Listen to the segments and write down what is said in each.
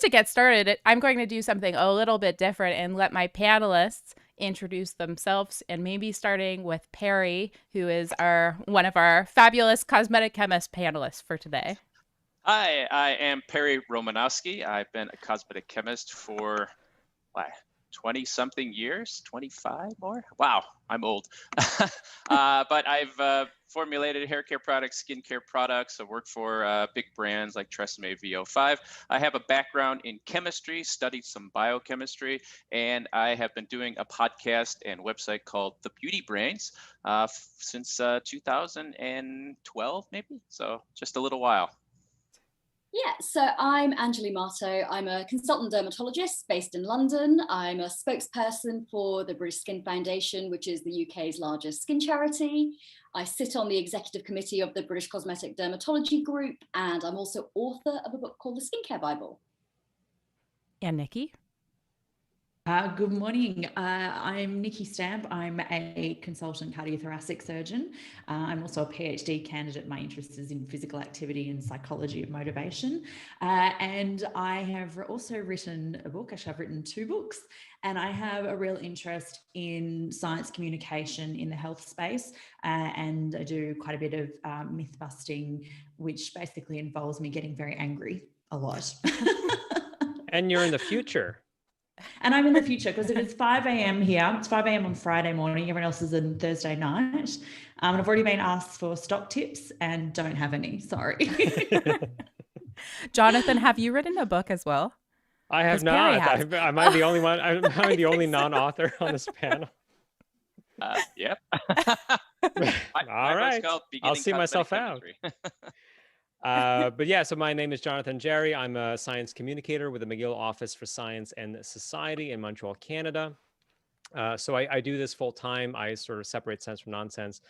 to get started, I'm going to do something a little bit different and let my panelists introduce themselves, and maybe starting with Perry, who is one of our fabulous cosmetic chemist panelists for today. Hi, I am Perry Romanowski. I've been a cosmetic chemist for 20-something years, 25 more? Wow, I'm old. But I've formulated hair care products, skincare products. I work for big brands like Tresemme VO5. I have a background in chemistry, studied some biochemistry, and I have been doing a podcast and website called The Beauty Brains since 2012, maybe. So just a little while. Yeah, so I'm Anjali Mahto. I'm a consultant dermatologist based in London. I'm a spokesperson for the British Skin Foundation, which is the UK's largest skin charity. I sit on the executive committee of the British Cosmetic Dermatology Group, and I'm also author of a book called The Skincare Bible. And Nikki? Good morning. I'm Nikki Stamp. I'm a consultant cardiothoracic surgeon. I'm also a PhD candidate. My interest is in physical activity and psychology of motivation. And I have also written a book. Actually, I've written 2 books, and I have a real interest in science communication in the health space. And I do quite a bit of myth busting, which basically involves me getting very angry a lot. And you're in the future. And I'm in the future because it is 5 a.m. here. It's 5 a.m. on Friday morning. Everyone else is on Thursday night. And I've already been asked for stock tips and don't have any. Sorry. Jonathan, have you written a book as well? I have not. Am I the only one? Am I the only non-author on this panel? Yep. All right. I'll see myself out. But yeah, so my name is Jonathan Jarry. I'm a science communicator with the McGill Office for Science and Society in Montreal, Canada. So I do this full time. I sort of separate sense from nonsense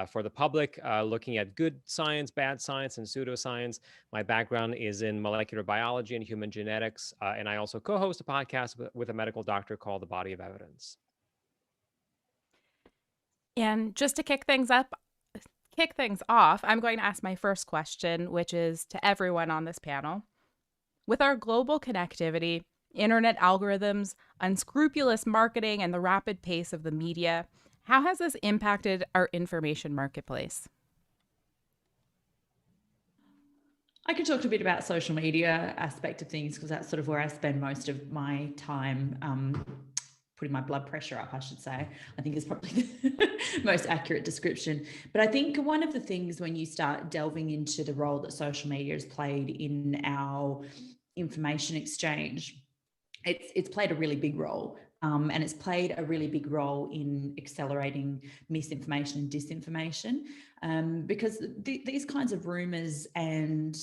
for the public, looking at good science, bad science, and pseudoscience. My background is in molecular biology and human genetics. And I also co-host a podcast with a medical doctor called The Body of Evidence. And just to kick things off, I'm going to ask my first question, which is to everyone on this panel. With our global connectivity, internet algorithms, unscrupulous marketing, and the rapid pace of the media, how has this impacted our information marketplace? I can talk a bit about social media aspect of things because that's sort of where I spend most of my time putting my blood pressure up, I should say, I think is probably the most accurate description. But I think one of the things when you start delving into the role that social media has played in our information exchange, it's played a really big role. And it's played a really big role in accelerating misinformation and disinformation because these kinds of rumors and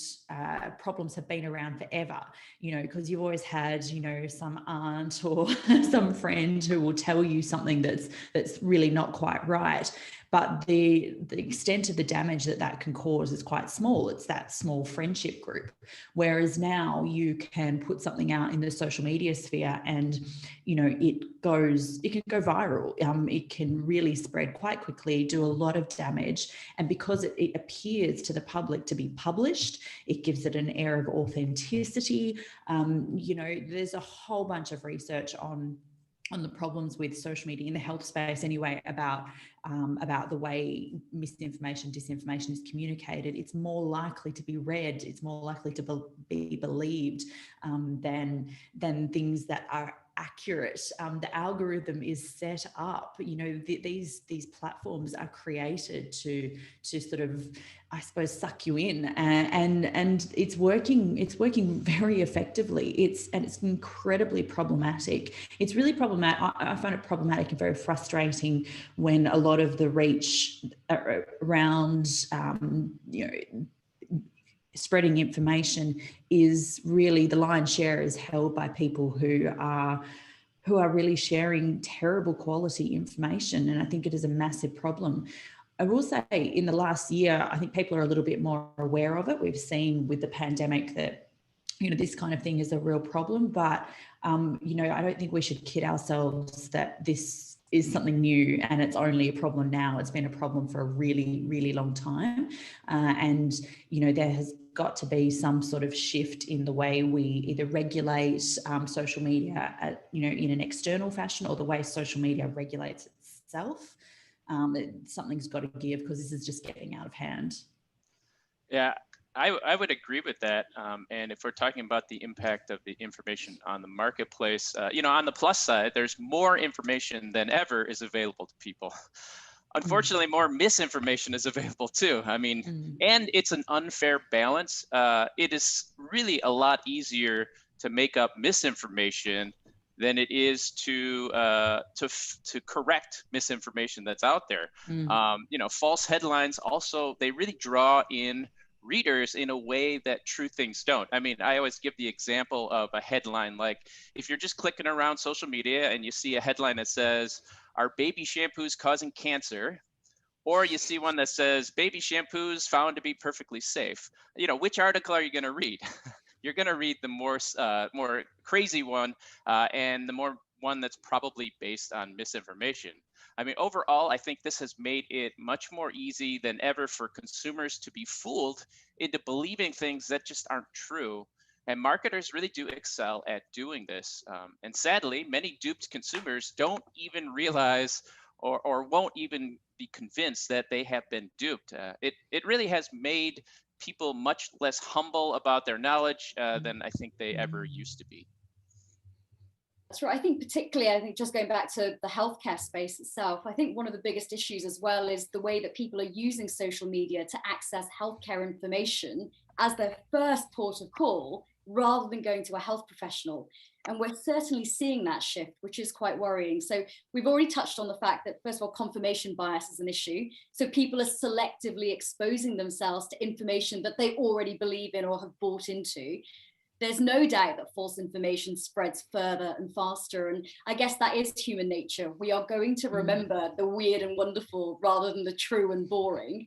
problems have been around forever, because you've always had, some aunt or some friend who will tell you something that's really not quite right. But the extent of the damage that can cause is quite small. It's that small friendship group. Whereas now you can put something out in the social media sphere and, it can go viral. It can really spread quite quickly, do a lot of damage. And because it appears to the public to be published, it gives it an air of authenticity. There's a whole bunch of research on the problems with social media in the health space anyway, about the way misinformation, disinformation is communicated. It's more likely to be read, it's more likely to be believed than things that are accurate. The algorithm is set up, these platforms are created to sort of, I suppose, suck you in, and it's working very effectively. It's incredibly problematic. It's really problematic. I find it problematic and very frustrating when a lot of the reach around spreading information is really, the lion's share is held by people who are really sharing terrible quality information. And I think it is a massive problem. I will say in the last year, I think people are a little bit more aware of it. We've seen with the pandemic that, this kind of thing is a real problem, but, I don't think we should kid ourselves that this is something new and it's only a problem now. It's been a problem for a really, really long time. And, there has got to be some sort of shift in the way we either regulate social media, in an external fashion, or the way social media regulates itself. Something's got to give, because this is just getting out of hand. Yeah, I would agree with that. And if we're talking about the impact of the information on the marketplace, on the plus side, there's more information than ever is available to people. Unfortunately, more misinformation is available too. And it's an unfair balance. It is really a lot easier to make up misinformation than it is to correct misinformation that's out there. False headlines also, they really draw in readers in a way that true things don't. I always give the example of a headline, like if you're just clicking around social media and you see a headline that says, "Are baby shampoos causing cancer?" Or you see one that says, "Baby shampoos found to be perfectly safe." Which article are you going to read? You're going to read the more crazy one, and the more one that's probably based on misinformation. Overall, I think this has made it much more easy than ever for consumers to be fooled into believing things that just aren't true. And marketers really do excel at doing this. And sadly, many duped consumers don't even realize or won't even be convinced that they have been duped. It really has made people much less humble about their knowledge than I think they ever used to be. That's right. I think particularly, just going back to the healthcare space itself, I think one of the biggest issues as well is the way that people are using social media to access healthcare information as their first port of call, rather than going to a health professional. And we're certainly seeing that shift, which is quite worrying. So we've already touched on the fact that, first of all, confirmation bias is an issue. So people are selectively exposing themselves to information that they already believe in or have bought into. There's no doubt that false information spreads further and faster. And I guess that is human nature. We are going to remember the weird and wonderful rather than the true and boring.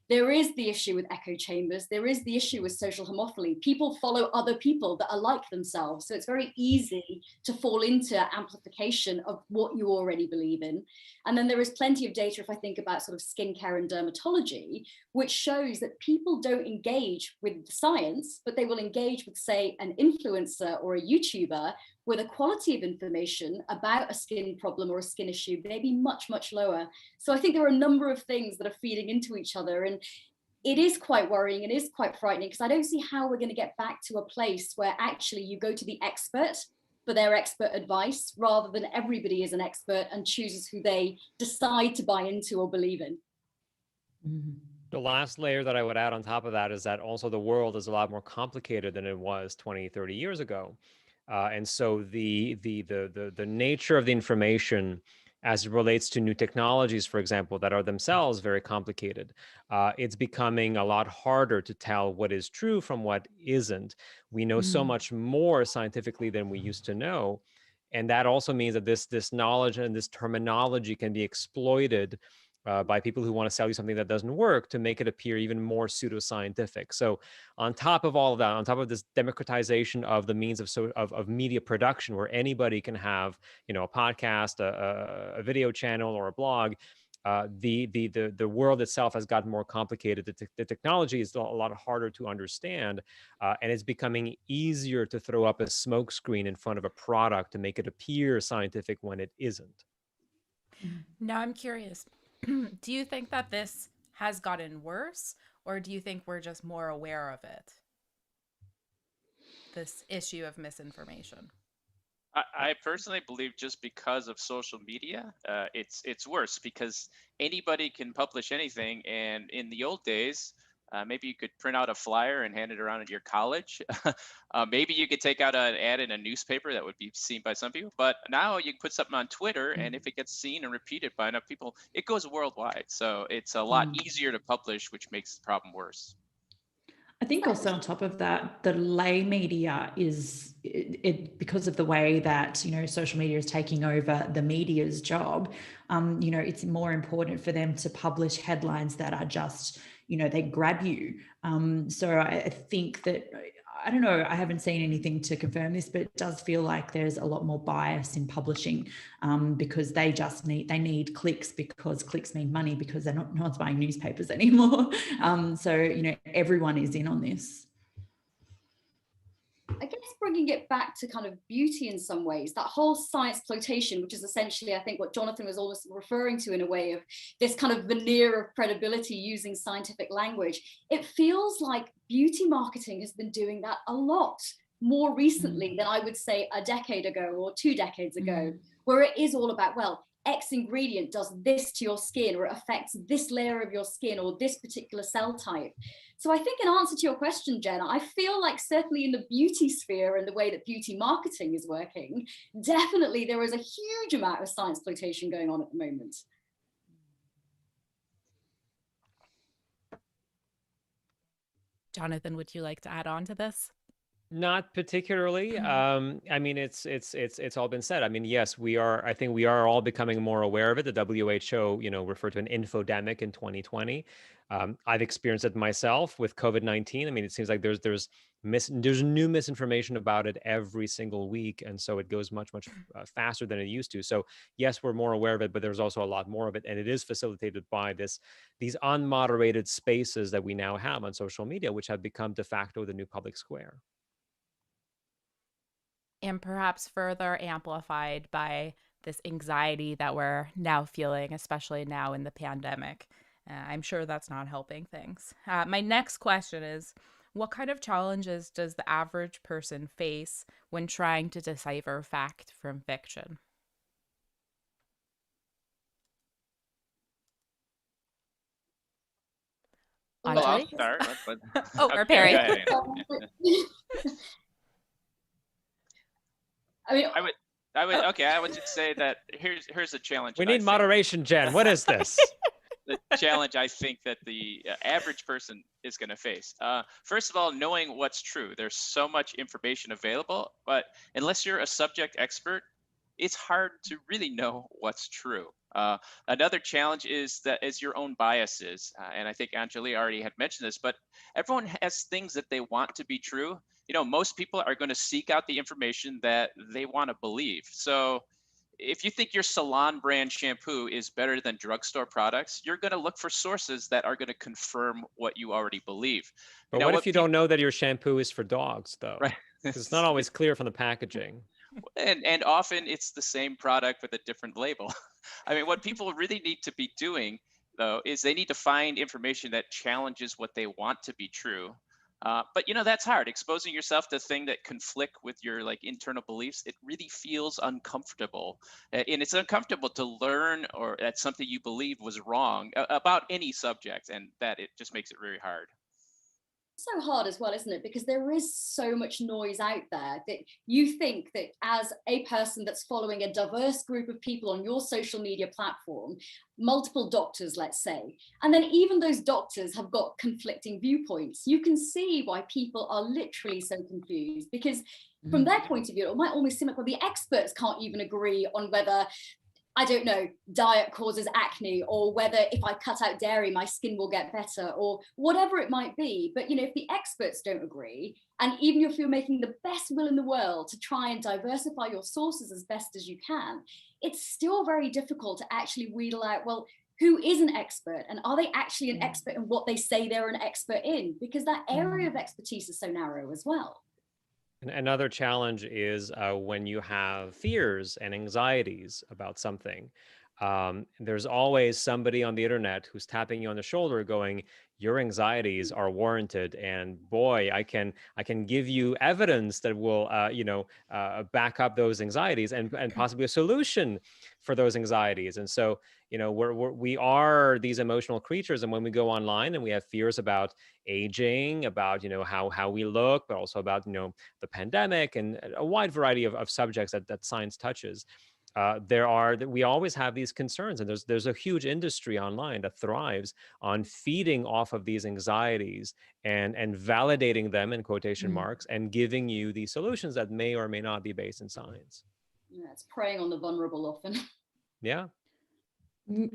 There is the issue with echo chambers. There is the issue with social homophily. People follow other people that are like themselves. So it's very easy to fall into amplification of what you already believe in. And then there is plenty of data, if I think about sort of skincare and dermatology, which shows that people don't engage with the science, but they will engage with, say, an influencer or a YouTuber where the quality of information about a skin problem or a skin issue may be much, much lower. So I think there are a number of things that are feeding into each other. And it is quite worrying. It is quite frightening, because I don't see how we're going to get back to a place where actually you go to the expert for their expert advice, rather than everybody is an expert and chooses who they decide to buy into or believe in. The last layer that I would add on top of that is that also the world is a lot more complicated than it was 20, 30 years ago. And so the nature of the information as it relates to new technologies, for example, that are themselves very complicated, it's becoming a lot harder to tell what is true from what isn't. We know so much more scientifically than we used to know. And that also means that this knowledge and this terminology can be exploited by people who want to sell you something that doesn't work to make it appear even more pseudoscientific. So on top of all of that, on top of this democratization of the means of media production, where anybody can have, a podcast, a video channel, or a blog, the world itself has gotten more complicated. The technology is a lot harder to understand, and it's becoming easier to throw up a smokescreen in front of a product to make it appear scientific when it isn't. Now I'm curious. Do you think that this has gotten worse, or do you think we're just more aware of it? This issue of misinformation. I personally believe just because of social media, it's worse, because anybody can publish anything. And in the old days, maybe you could print out a flyer and hand it around at your college. Maybe you could take out an ad in a newspaper that would be seen by some people. But now you can put something on Twitter, and if it gets seen and repeated by enough people, it goes worldwide. So it's a lot easier to publish, which makes the problem worse. I think also on top of that, the lay media is because of the way that, social media is taking over the media's job. It's more important for them to publish headlines that are just, they grab you. So I think that, I don't know, I haven't seen anything to confirm this, but it does feel like there's a lot more bias in publishing because they need clicks, because clicks mean money, because no one's buying newspapers anymore. So, everyone is in on this. I guess bringing it back to kind of beauty in some ways, that whole science exploitation, which is essentially, I think, what Jonathan was almost referring to in a way of this kind of veneer of credibility using scientific language. It feels like beauty marketing has been doing that a lot more recently than I would say a decade ago or 2 decades ago, where it is all about, well, X ingredient does this to your skin, or it affects this layer of your skin or this particular cell type. So I think in answer to your question, Jen, I feel like certainly in the beauty sphere and the way that beauty marketing is working, definitely there is a huge amount of science exploitation going on at the moment. Jonathan, would you like to add on to this? Not particularly. I mean, it's all been said. I mean, yes, I think we are all becoming more aware of it. The WHO, referred to an infodemic in 2020. I've experienced it myself with COVID-19. I mean, it seems like there's new misinformation about it every single week, and so it goes much faster than it used to. So yes, we're more aware of it, but there's also a lot more of it, and it is facilitated by these unmoderated spaces that we now have on social media, which have become de facto the new public square. And perhaps further amplified by this anxiety that we're now feeling, especially now in the pandemic. I'm sure that's not helping things. My next question is, what kind of challenges does the average person face when trying to decipher fact from fiction? Well, I'll start. Or Perry. I would just say that here's a challenge. We need moderation, Jen. What is this? The challenge I think that the average person is going to face. First of all, knowing what's true. There's so much information available, but unless you're a subject expert, it's hard to really know what's true. Another challenge is your own biases. And I think Anjali already had mentioned this, but everyone has things that they want to be true. Most people are going to seek out the information that they want to believe. So if you think your salon brand shampoo is better than drugstore products, you're going to look for sources that are going to confirm what you already believe. But what if you don't know that your shampoo is for dogs, though? Right. It's not always clear from the packaging. And often it's the same product with a different label. I mean, what people really need to be doing, though, is they need to find information that challenges what they want to be true. But that's hard. Exposing yourself to things that conflict with your internal beliefs, it really feels uncomfortable. And it's uncomfortable to learn or that something you believe was wrong about any subject, and that it just makes it very hard. So hard as well, isn't it? Because there is so much noise out there that you think that as a person that's following a diverse group of people on your social media platform, multiple doctors, let's say, and then even those doctors have got conflicting viewpoints, you can see why people are literally so confused, because from their point of view, it might almost seem like, well, the experts can't even agree on whether, I don't know, diet causes acne, or whether if I cut out dairy, my skin will get better, or whatever it might be. But, if the experts don't agree, and even if you're making the best will in the world to try and diversify your sources as best as you can, it's still very difficult to actually wheedle out, well, who is an expert, and are they actually an expert in what they say they're an expert in? Because that area of expertise is so narrow as well. Another challenge is when you have fears and anxieties about something. There's always somebody on the internet who's tapping you on the shoulder going, your anxieties are warranted, and boy, I can give you evidence that will back up those anxieties and possibly a solution for those anxieties. And so we are these emotional creatures, and when we go online and we have fears about aging, about how we look, but also about the pandemic and a wide variety of subjects that science touches, we always have these concerns, and there's a huge industry online that thrives on feeding off of these anxieties and validating them in quotation marks and giving you these solutions that may or may not be based in science. Yeah, it's preying on the vulnerable often. Yeah.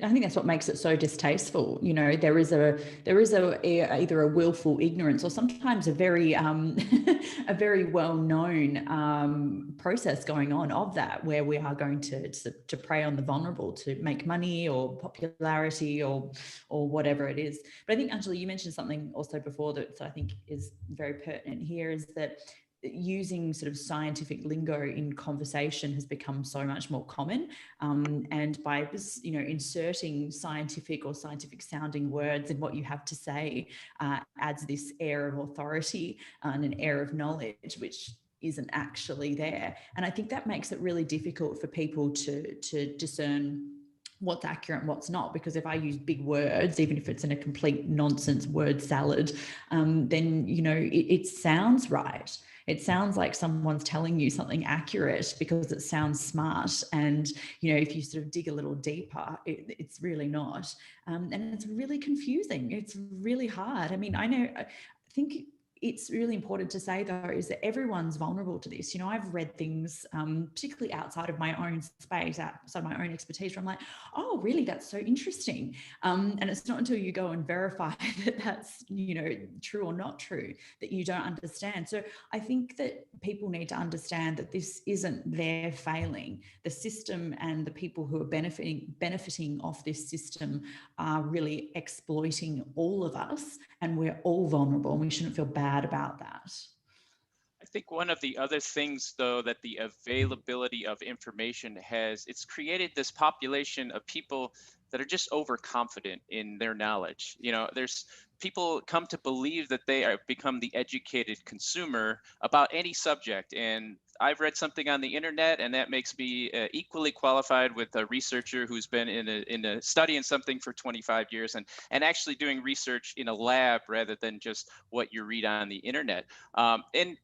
I think that's what makes it so distasteful. There is either a willful ignorance or sometimes a very a very well-known process going on of that, where we are going to prey on the vulnerable to make money or popularity or whatever it is. But I think, Anjali, you mentioned something also before that I think is very pertinent here, is that using sort of scientific lingo in conversation has become so much more common. And by, inserting scientific or scientific sounding words in what you have to say adds this air of authority and an air of knowledge, which isn't actually there. And I think that makes it really difficult for people to discern what's accurate and what's not, because if I use big words, even if it's in a complete nonsense word salad, then it sounds right. It sounds like someone's telling you something accurate because it sounds smart. And if you sort of dig a little deeper, it's really not. And it's really confusing. It's really hard. I mean, I think it's really important to say, though, is that everyone's vulnerable to this. I've read things, particularly outside of my own space, outside my own expertise, where I'm like, oh, really? That's so interesting. And it's not until you go and verify that that's, true or not true, that you don't understand. So I think that people need to understand that this isn't their failing. The system and the people who are benefiting off this system are really exploiting all of us, and we're all vulnerable, and we shouldn't feel bad about that. I think one of the other things, though, that the availability of information it's created this population of people that are just overconfident in their knowledge. There's people come to believe that they are become the educated consumer about any subject. And I've read something on the internet, and that makes me equally qualified with a researcher who's been in a study in something for 25 years and actually doing research in a lab rather than just what you read on the internet. And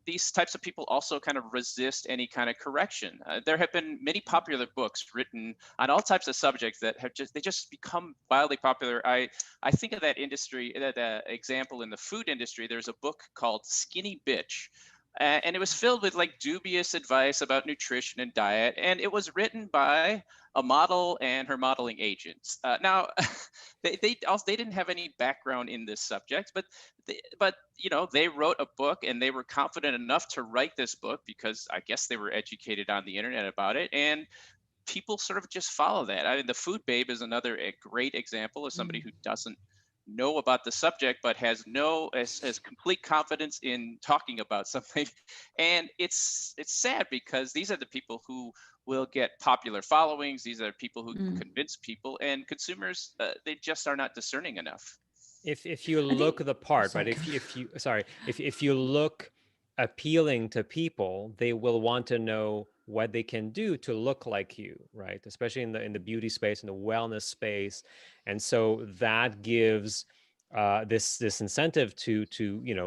these types of people also kind of resist any kind of correction. There have been many popular books written on all types of subjects that have just become wildly popular. I think of that industry, that example in the food industry. There's a book called Skinny Bitch. And it was filled with like dubious advice about nutrition and diet. And it was written by a model and her modeling agents. Now, they didn't have any background in this subject, but they wrote a book, and they were confident enough to write this book because I guess they were educated on the internet about it. And people sort of just follow that. I mean, the Food Babe is another great example of somebody who doesn't know about the subject but has complete confidence in talking about something. And it's sad because these are the people who will get popular followings. These are people who convince people, and consumers, they just are not discerning enough. If you look the part, right? If you look appealing to people, they will want to know what they can do to look like you, right? Especially in the beauty space, in the wellness space. And so that gives this incentive to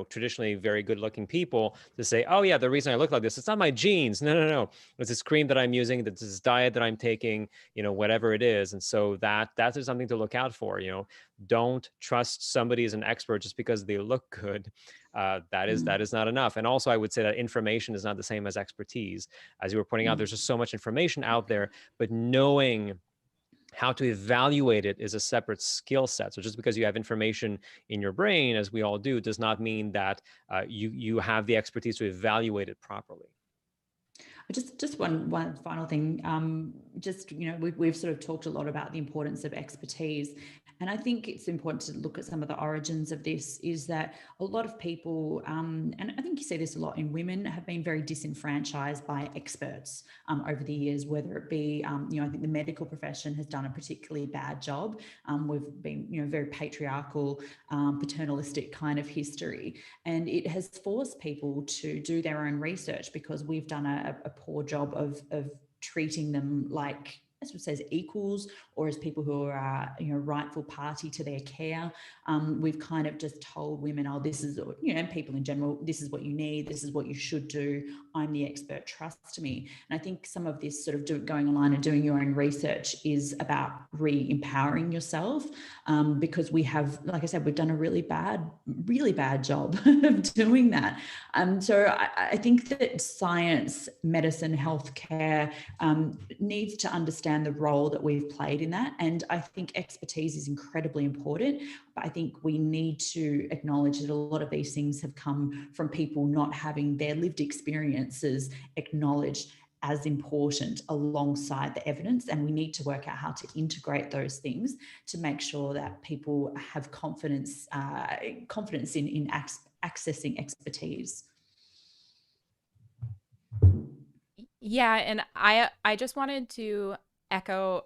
traditionally very good looking people to say, oh yeah, the reason I look like this, it's not my genes. No. It's this cream that I'm using, it's this diet that I'm taking, whatever it is. And so that is something to look out for. Don't trust somebody as an expert just because they look good. That is not enough. And also I would say that information is not the same as expertise. As you were pointing out, there's just so much information out there, but knowing how to evaluate it is a separate skill set. So just because you have information in your brain, as we all do, does not mean that you have the expertise to evaluate it properly. Just one final thing. We've sort of talked a lot about the importance of expertise. And I think it's important to look at some of the origins of this, is that a lot of people, and I think you see this a lot in women, have been very disenfranchised by experts over the years, whether it be, I think the medical profession has done a particularly bad job. We've been, very patriarchal, paternalistic kind of history. And it has forced people to do their own research because we've done a poor job of treating them like, as it says, equals, or as people who are, rightful party to their care. We've kind of just told women, oh, this is, and people in general, this is what you need, this is what you should do, I'm the expert, trust me. And I think some of this sort of going online and doing your own research is about re-empowering yourself, because we have, like I said, we've done a really bad job of doing that. So I think that science, medicine, healthcare needs to understand the role that we've played in that. And I think expertise is incredibly important, but I think we need to acknowledge that a lot of these things have come from people not having their lived experiences acknowledged as important alongside the evidence. And we need to work out how to integrate those things to make sure that people have confidence in accessing expertise. Yeah, and I just wanted to echo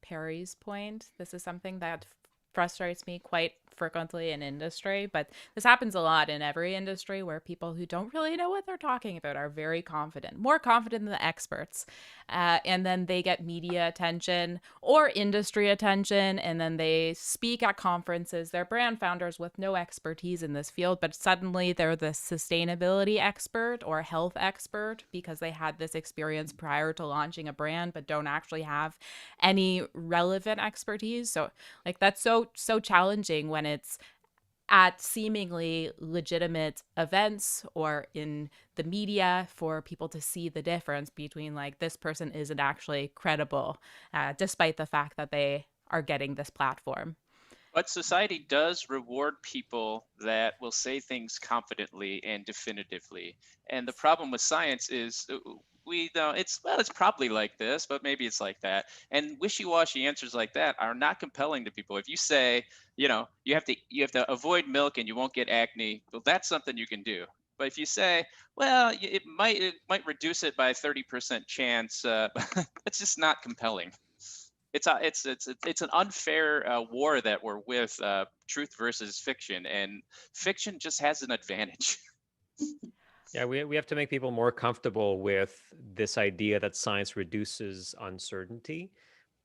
Perry's point. This is something that frustrates me quite frequently in industry, but this happens a lot in every industry where people who don't really know what they're talking about are very confident, more confident than the experts. And then they get media attention or industry attention, and then they speak at conferences. They're brand founders with no expertise in this field, but suddenly they're the sustainability expert or health expert because they had this experience prior to launching a brand, but don't actually have any relevant expertise. So like that's so challenging when it's at seemingly legitimate events or in the media for people to see the difference between like this person isn't actually credible, despite the fact that they are getting this platform. But society does reward people that will say things confidently and definitively. And the problem with science is we know it's probably like this, but maybe it's like that. And wishy-washy answers like that are not compelling to people. If you say, you have to avoid milk and you won't get acne, well, that's something you can do. But if you say, well, it might reduce it by 30% chance, it's just not compelling. It's an unfair war that we're with, truth versus fiction, and fiction just has an advantage. Yeah, we have to make people more comfortable with this idea that science reduces uncertainty,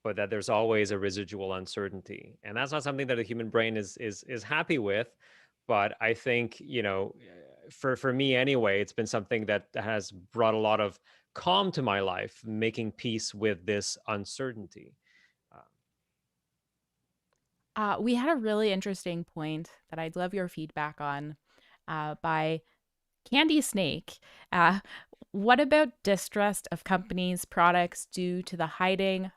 but that there's always a residual uncertainty, and that's not something that the human brain is happy with. But I think for me anyway, it's been something that has brought a lot of calm to my life, making peace with this uncertainty. We had a really interesting point that I'd love your feedback on by Candy Snake. What about distrust of companies' products due to the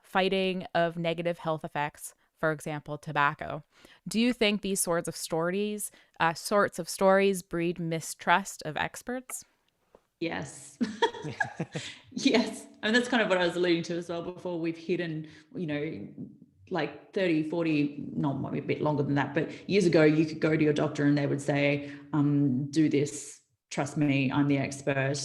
fighting of negative health effects, for example, tobacco? Do you think these sorts of stories breed mistrust of experts? Yes. Yes. And that's kind of what I was alluding to as well before. We've hidden, like 30, 40, no, maybe a bit longer than that, but years ago, you could go to your doctor and they would say, do this, trust me, I'm the expert,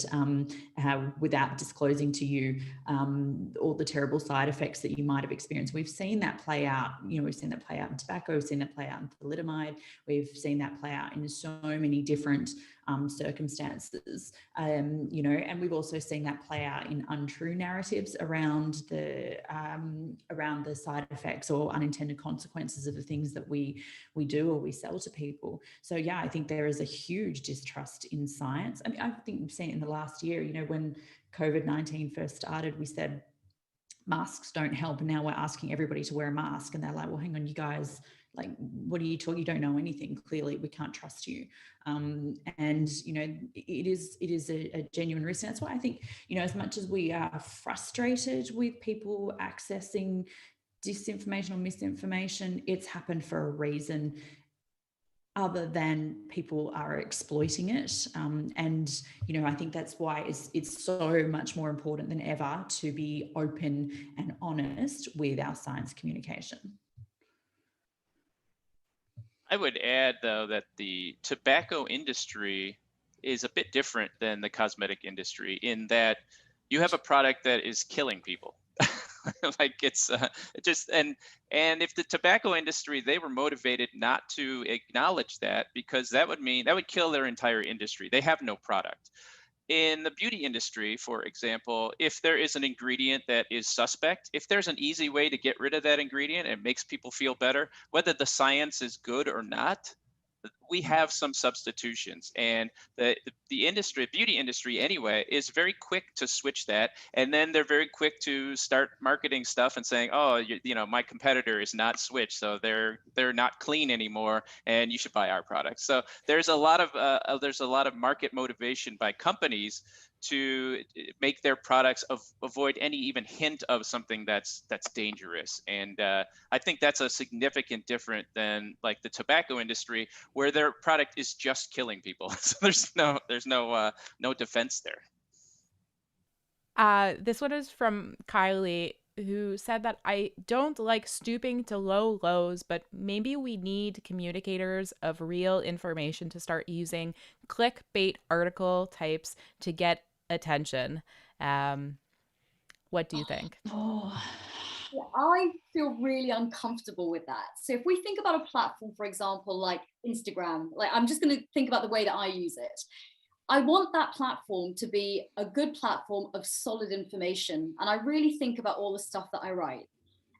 without disclosing to you all the terrible side effects that you might have experienced. We've seen that play out. We've seen that play out in tobacco. We've seen that play out in thalidomide. We've seen that play out in so many different circumstances, and we've also seen that play out in untrue narratives around the side effects or unintended consequences of the things that we do or we sell to people. So yeah, I think there is a huge distrust in science. I mean, I think we've seen it in the last year. When COVID-19 first started, we said masks don't help, and now we're asking everybody to wear a mask, and they're like, well, hang on, you guys, like, what are you talking? You don't know anything. Clearly, we can't trust you. And it is a genuine risk. And that's why I think, as much as we are frustrated with people accessing disinformation or misinformation, it's happened for a reason other than people are exploiting it. And I think that's why it's so much more important than ever to be open and honest with our science communication. I would add, though, that the tobacco industry is a bit different than the cosmetic industry in that you have a product that is killing people. Like it's just and if the tobacco industry, they were motivated not to acknowledge that, because that would kill their entire industry. They have no product. In the beauty industry, for example, if there is an ingredient that is suspect, if there's an easy way to get rid of that ingredient and it makes people feel better, whether the science is good or not, we have some substitutions. And the beauty industry anyway, is very quick to switch that. And then they're very quick to start marketing stuff and saying, oh, my competitor is not switched, so they're not clean anymore, and you should buy our product. So there's a lot of market motivation by companies to make their products avoid any even hint of something that's dangerous. And I think that's a significant difference than like the tobacco industry, where their product is just killing people. So there's no defense there. This one is from Kylie, who said that I don't like stooping to low lows, but maybe we need communicators of real information to start using clickbait article types to get attention. What do you think? Yeah, I feel really uncomfortable with that. So if we think about a platform, for example, like Instagram, like I'm just going to think about the way that I use it. I want that platform to be a good platform of solid information. And I really think about all the stuff that I write.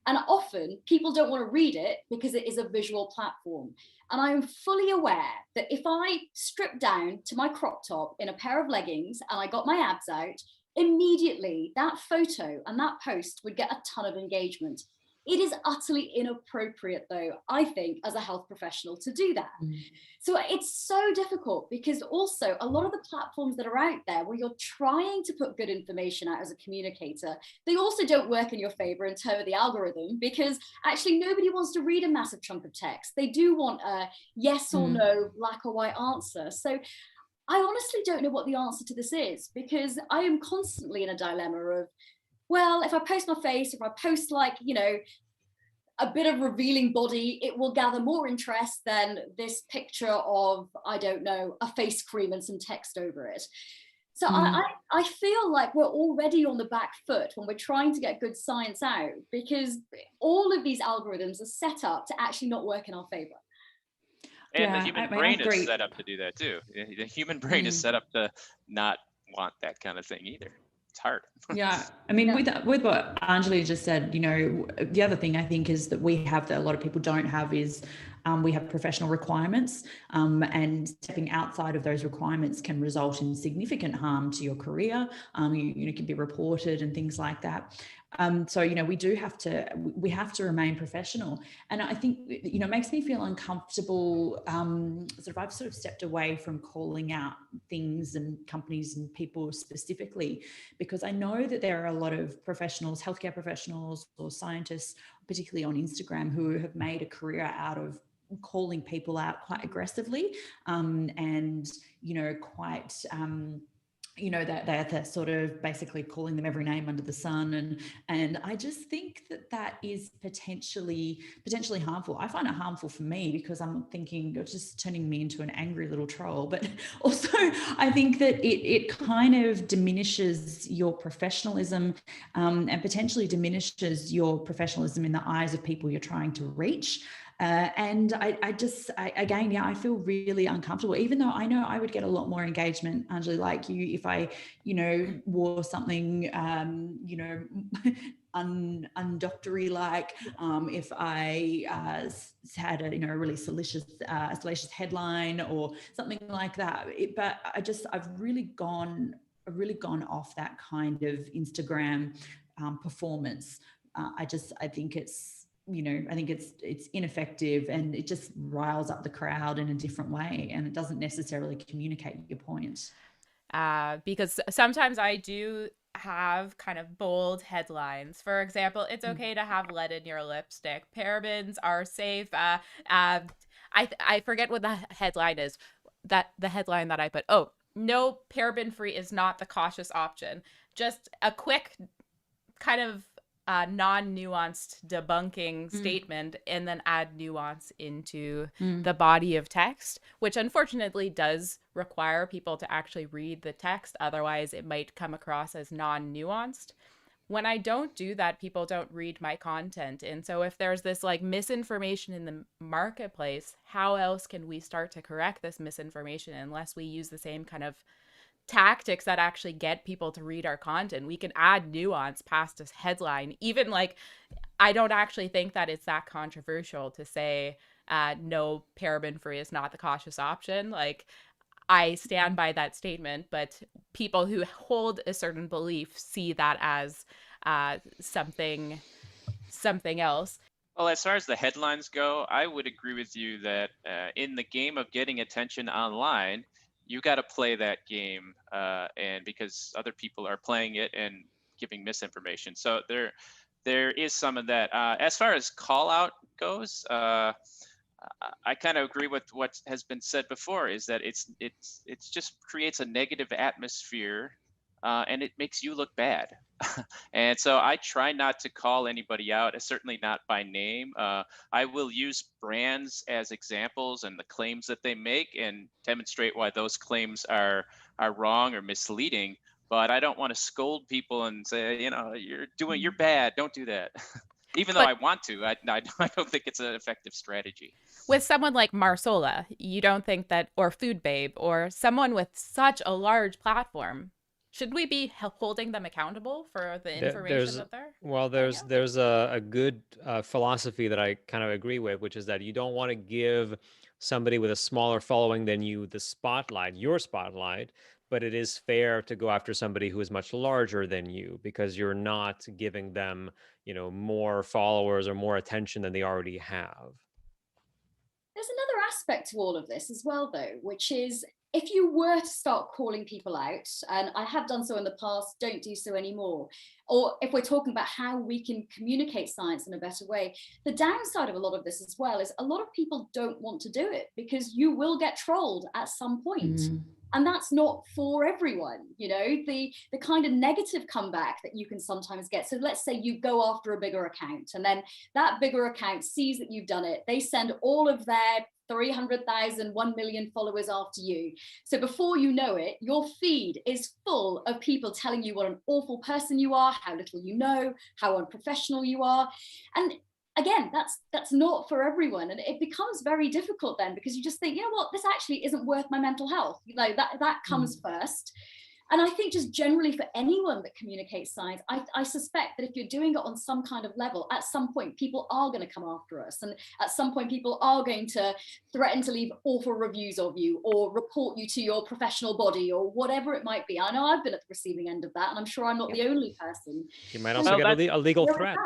And often people don't want to read it because it is a visual platform. And I am fully aware that if I strip down to my crop top in a pair of leggings and I got my abs out, immediately that photo and that post would get a ton of engagement. It is utterly inappropriate, though, I think, as a health professional to do that. So it's so difficult because also a lot of the platforms that are out there where you're trying to put good information out as a communicator, they also don't work in your favor in terms of the algorithm, because actually nobody wants to read a massive chunk of text. They do want a yes or no, black or white answer. So I honestly don't know what the answer to this is, because I am constantly in a dilemma of, well, if I post my face, if I post like, you know, a bit of revealing body, it will gather more interest than this picture of, I don't know, a face cream and some text over it. So I feel like we're already on the back foot when we're trying to get good science out, because all of these algorithms are set up to actually not work in our favor. And the human brain is set up to do that too. The human brain is set up to not want that kind of thing either. It's hard. Yeah. I mean, with what Anjali just said, you know, the other thing I think is that we have that a lot of people don't have is we have professional requirements, and stepping outside of those requirements can result in significant harm to your career. You can be reported and things like that. So, you know, we have to remain professional. And I think, you know, it makes me feel uncomfortable. I've sort of stepped away from calling out things and companies and people specifically, because I know that there are a lot of professionals, healthcare professionals or scientists, particularly on Instagram, who have made a career out of calling people out quite aggressively, and, you know, quite, you know, that they're sort of basically calling them every name under the sun. And I just think that is potentially harmful. I find it harmful for me because I'm thinking you're just turning me into an angry little troll. But also I think that it kind of diminishes your professionalism, and potentially diminishes your professionalism in the eyes of people you're trying to reach. And I feel really uncomfortable, even though I know I would get a lot more engagement, Anjali, like you, if I, you know, wore something, you know, undoctory like, if I had a, you know, a really salacious headline or something like that. But I've really gone off that kind of Instagram performance. I think it's, you know, I think it's ineffective, and it just riles up the crowd in a different way, and it doesn't necessarily communicate your point. Because sometimes I do have kind of bold headlines. For example, it's okay to have lead in your lipstick. Parabens are safe. I forget what the headline is. That the headline that I put. Oh, no, paraben free is not the cautious option. Just a quick kind of non-nuanced debunking statement, and then add nuance into the body of text, which unfortunately does require people to actually read the text. Otherwise, it might come across as non-nuanced. When I don't do that, people don't read my content. And so if there's this like misinformation in the marketplace, how else can we start to correct this misinformation unless we use the same kind of tactics that actually get people to read our content? We can add nuance past this headline. Even like, I don't actually think that it's that controversial to say no, paraben free is not the cautious option. Like, I stand by that statement, but people who hold a certain belief see that as something else. Well, as far as the headlines go, I would agree with you that in the game of getting attention online, you got to play that game, and because other people are playing it and giving misinformation. So there is some of that. As far as call out goes, I kind of agree with what has been said before, is that it's just creates a negative atmosphere, and it makes you look bad. And so I try not to call anybody out, certainly not by name. I will use brands as examples and the claims that they make and demonstrate why those claims are wrong or misleading. but I don't want to scold people and say, you're bad, don't do that. Even though I want to, I don't think it's an effective strategy. With someone like Marsola, you don't think that, or Food Babe, or someone with such a large platform, should we be holding them accountable for the information that they're? Well, there's a good philosophy that I kind of agree with, which is that you don't want to give somebody with a smaller following than you your spotlight, but it is fair to go after somebody who is much larger than you, because you're not giving them, more followers or more attention than they already have. There's another aspect to all of this as well, though, which is if you were to start calling people out, and I have done so in the past, don't do so anymore, or if we're talking about how we can communicate science in a better way, the downside of a lot of this as well is a lot of people don't want to do it because you will get trolled at some point. And that's not for everyone, the kind of negative comeback that you can sometimes get. So let's say you go after a bigger account, and then that bigger account sees that you've done it. They send all of their 300,000, 1 million followers after you. So before you know it, your feed is full of people telling you what an awful person you are, how little you know, how unprofessional you are. And again, that's not for everyone. And it becomes very difficult then, because you just think, what, this actually isn't worth my mental health. That comes first. And I think just generally for anyone that communicates science, I suspect that if you're doing it on some kind of level, at some point people are going to come after us. And at some point people are going to threaten to leave awful reviews of you or report you to your professional body or whatever it might be. I know I've been at the receiving end of that, and I'm sure I'm not the only person. You might also get a legal threat.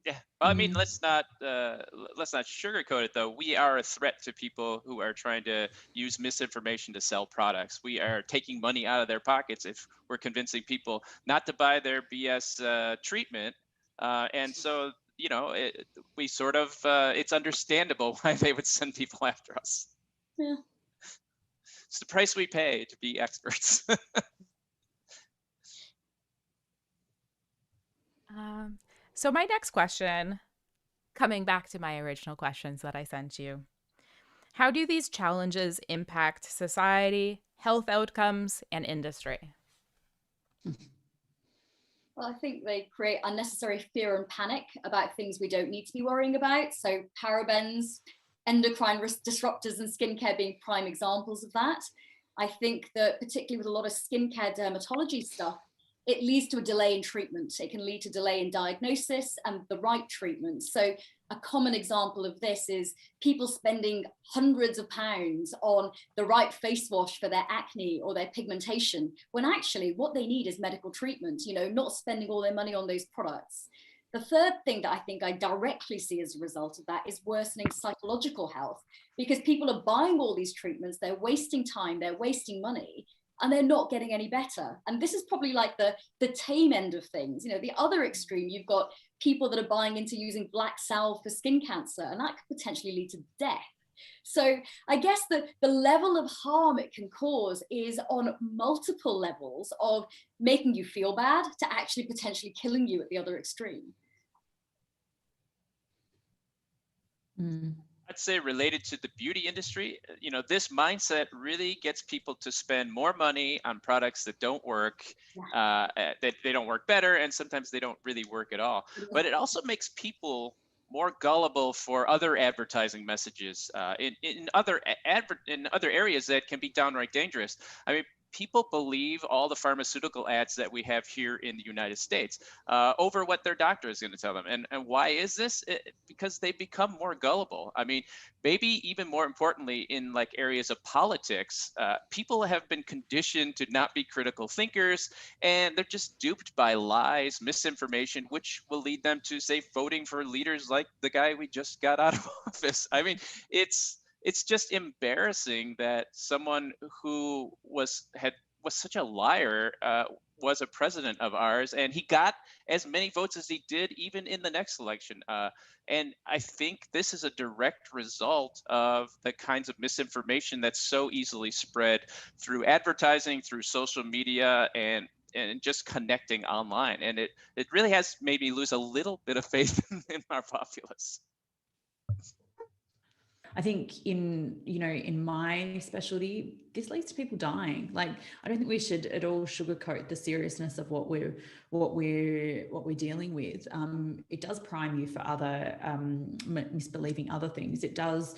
Yeah, well, I mean, let's not sugarcoat it, though. We are a threat to people who are trying to use misinformation to sell products. We are taking money out of their pockets if we're convincing people not to buy their BS treatment. And so, we sort of, it's understandable why they would send people after us. Yeah. It's the price we pay to be experts. So my next question, coming back to my original questions that I sent you, how do these challenges impact society, health outcomes, and industry? Well, I think they create unnecessary fear and panic about things we don't need to be worrying about. So parabens, endocrine disruptors, and skincare being prime examples of that. I think that particularly with a lot of skincare dermatology stuff, it leads to a delay in treatment. It can lead to delay in diagnosis and the right treatment. So a common example of this is people spending hundreds of pounds on the right face wash for their acne or their pigmentation, when actually what they need is medical treatment, not spending all their money on those products. The third thing that I think I directly see as a result of that is worsening psychological health, because people are buying all these treatments, they're wasting time, they're wasting money, and they're not getting any better. And this is probably like the tame end of things. The other extreme, you've got people that are buying into using black salve for skin cancer, and that could potentially lead to death. So I guess the level of harm it can cause is on multiple levels, of making you feel bad to actually potentially killing you at the other extreme. I'd say related to the beauty industry, this mindset really gets people to spend more money on products that don't work, that they don't work better, and sometimes they don't really work at all. But it also makes people more gullible for other advertising messages in other areas that can be downright dangerous. I mean, people believe all the pharmaceutical ads that we have here in the United States over what their doctor is going to tell them. And why is this? Because they become more gullible. I mean, maybe even more importantly, in like areas of politics, people have been conditioned to not be critical thinkers, and they're just duped by lies, misinformation, which will lead them to, say, voting for leaders like the guy we just got out of office. I mean, it's just embarrassing that someone who was such a liar was a president of ours, and he got as many votes as he did even in the next election. And I think this is a direct result of the kinds of misinformation that's so easily spread through advertising, through social media, and just connecting online. And it really has made me lose a little bit of faith in our populace. I think in my specialty, this leads to people dying. Like, I don't think we should at all sugarcoat the seriousness of what we're dealing with. It does prime you for other misbelieving other things. It does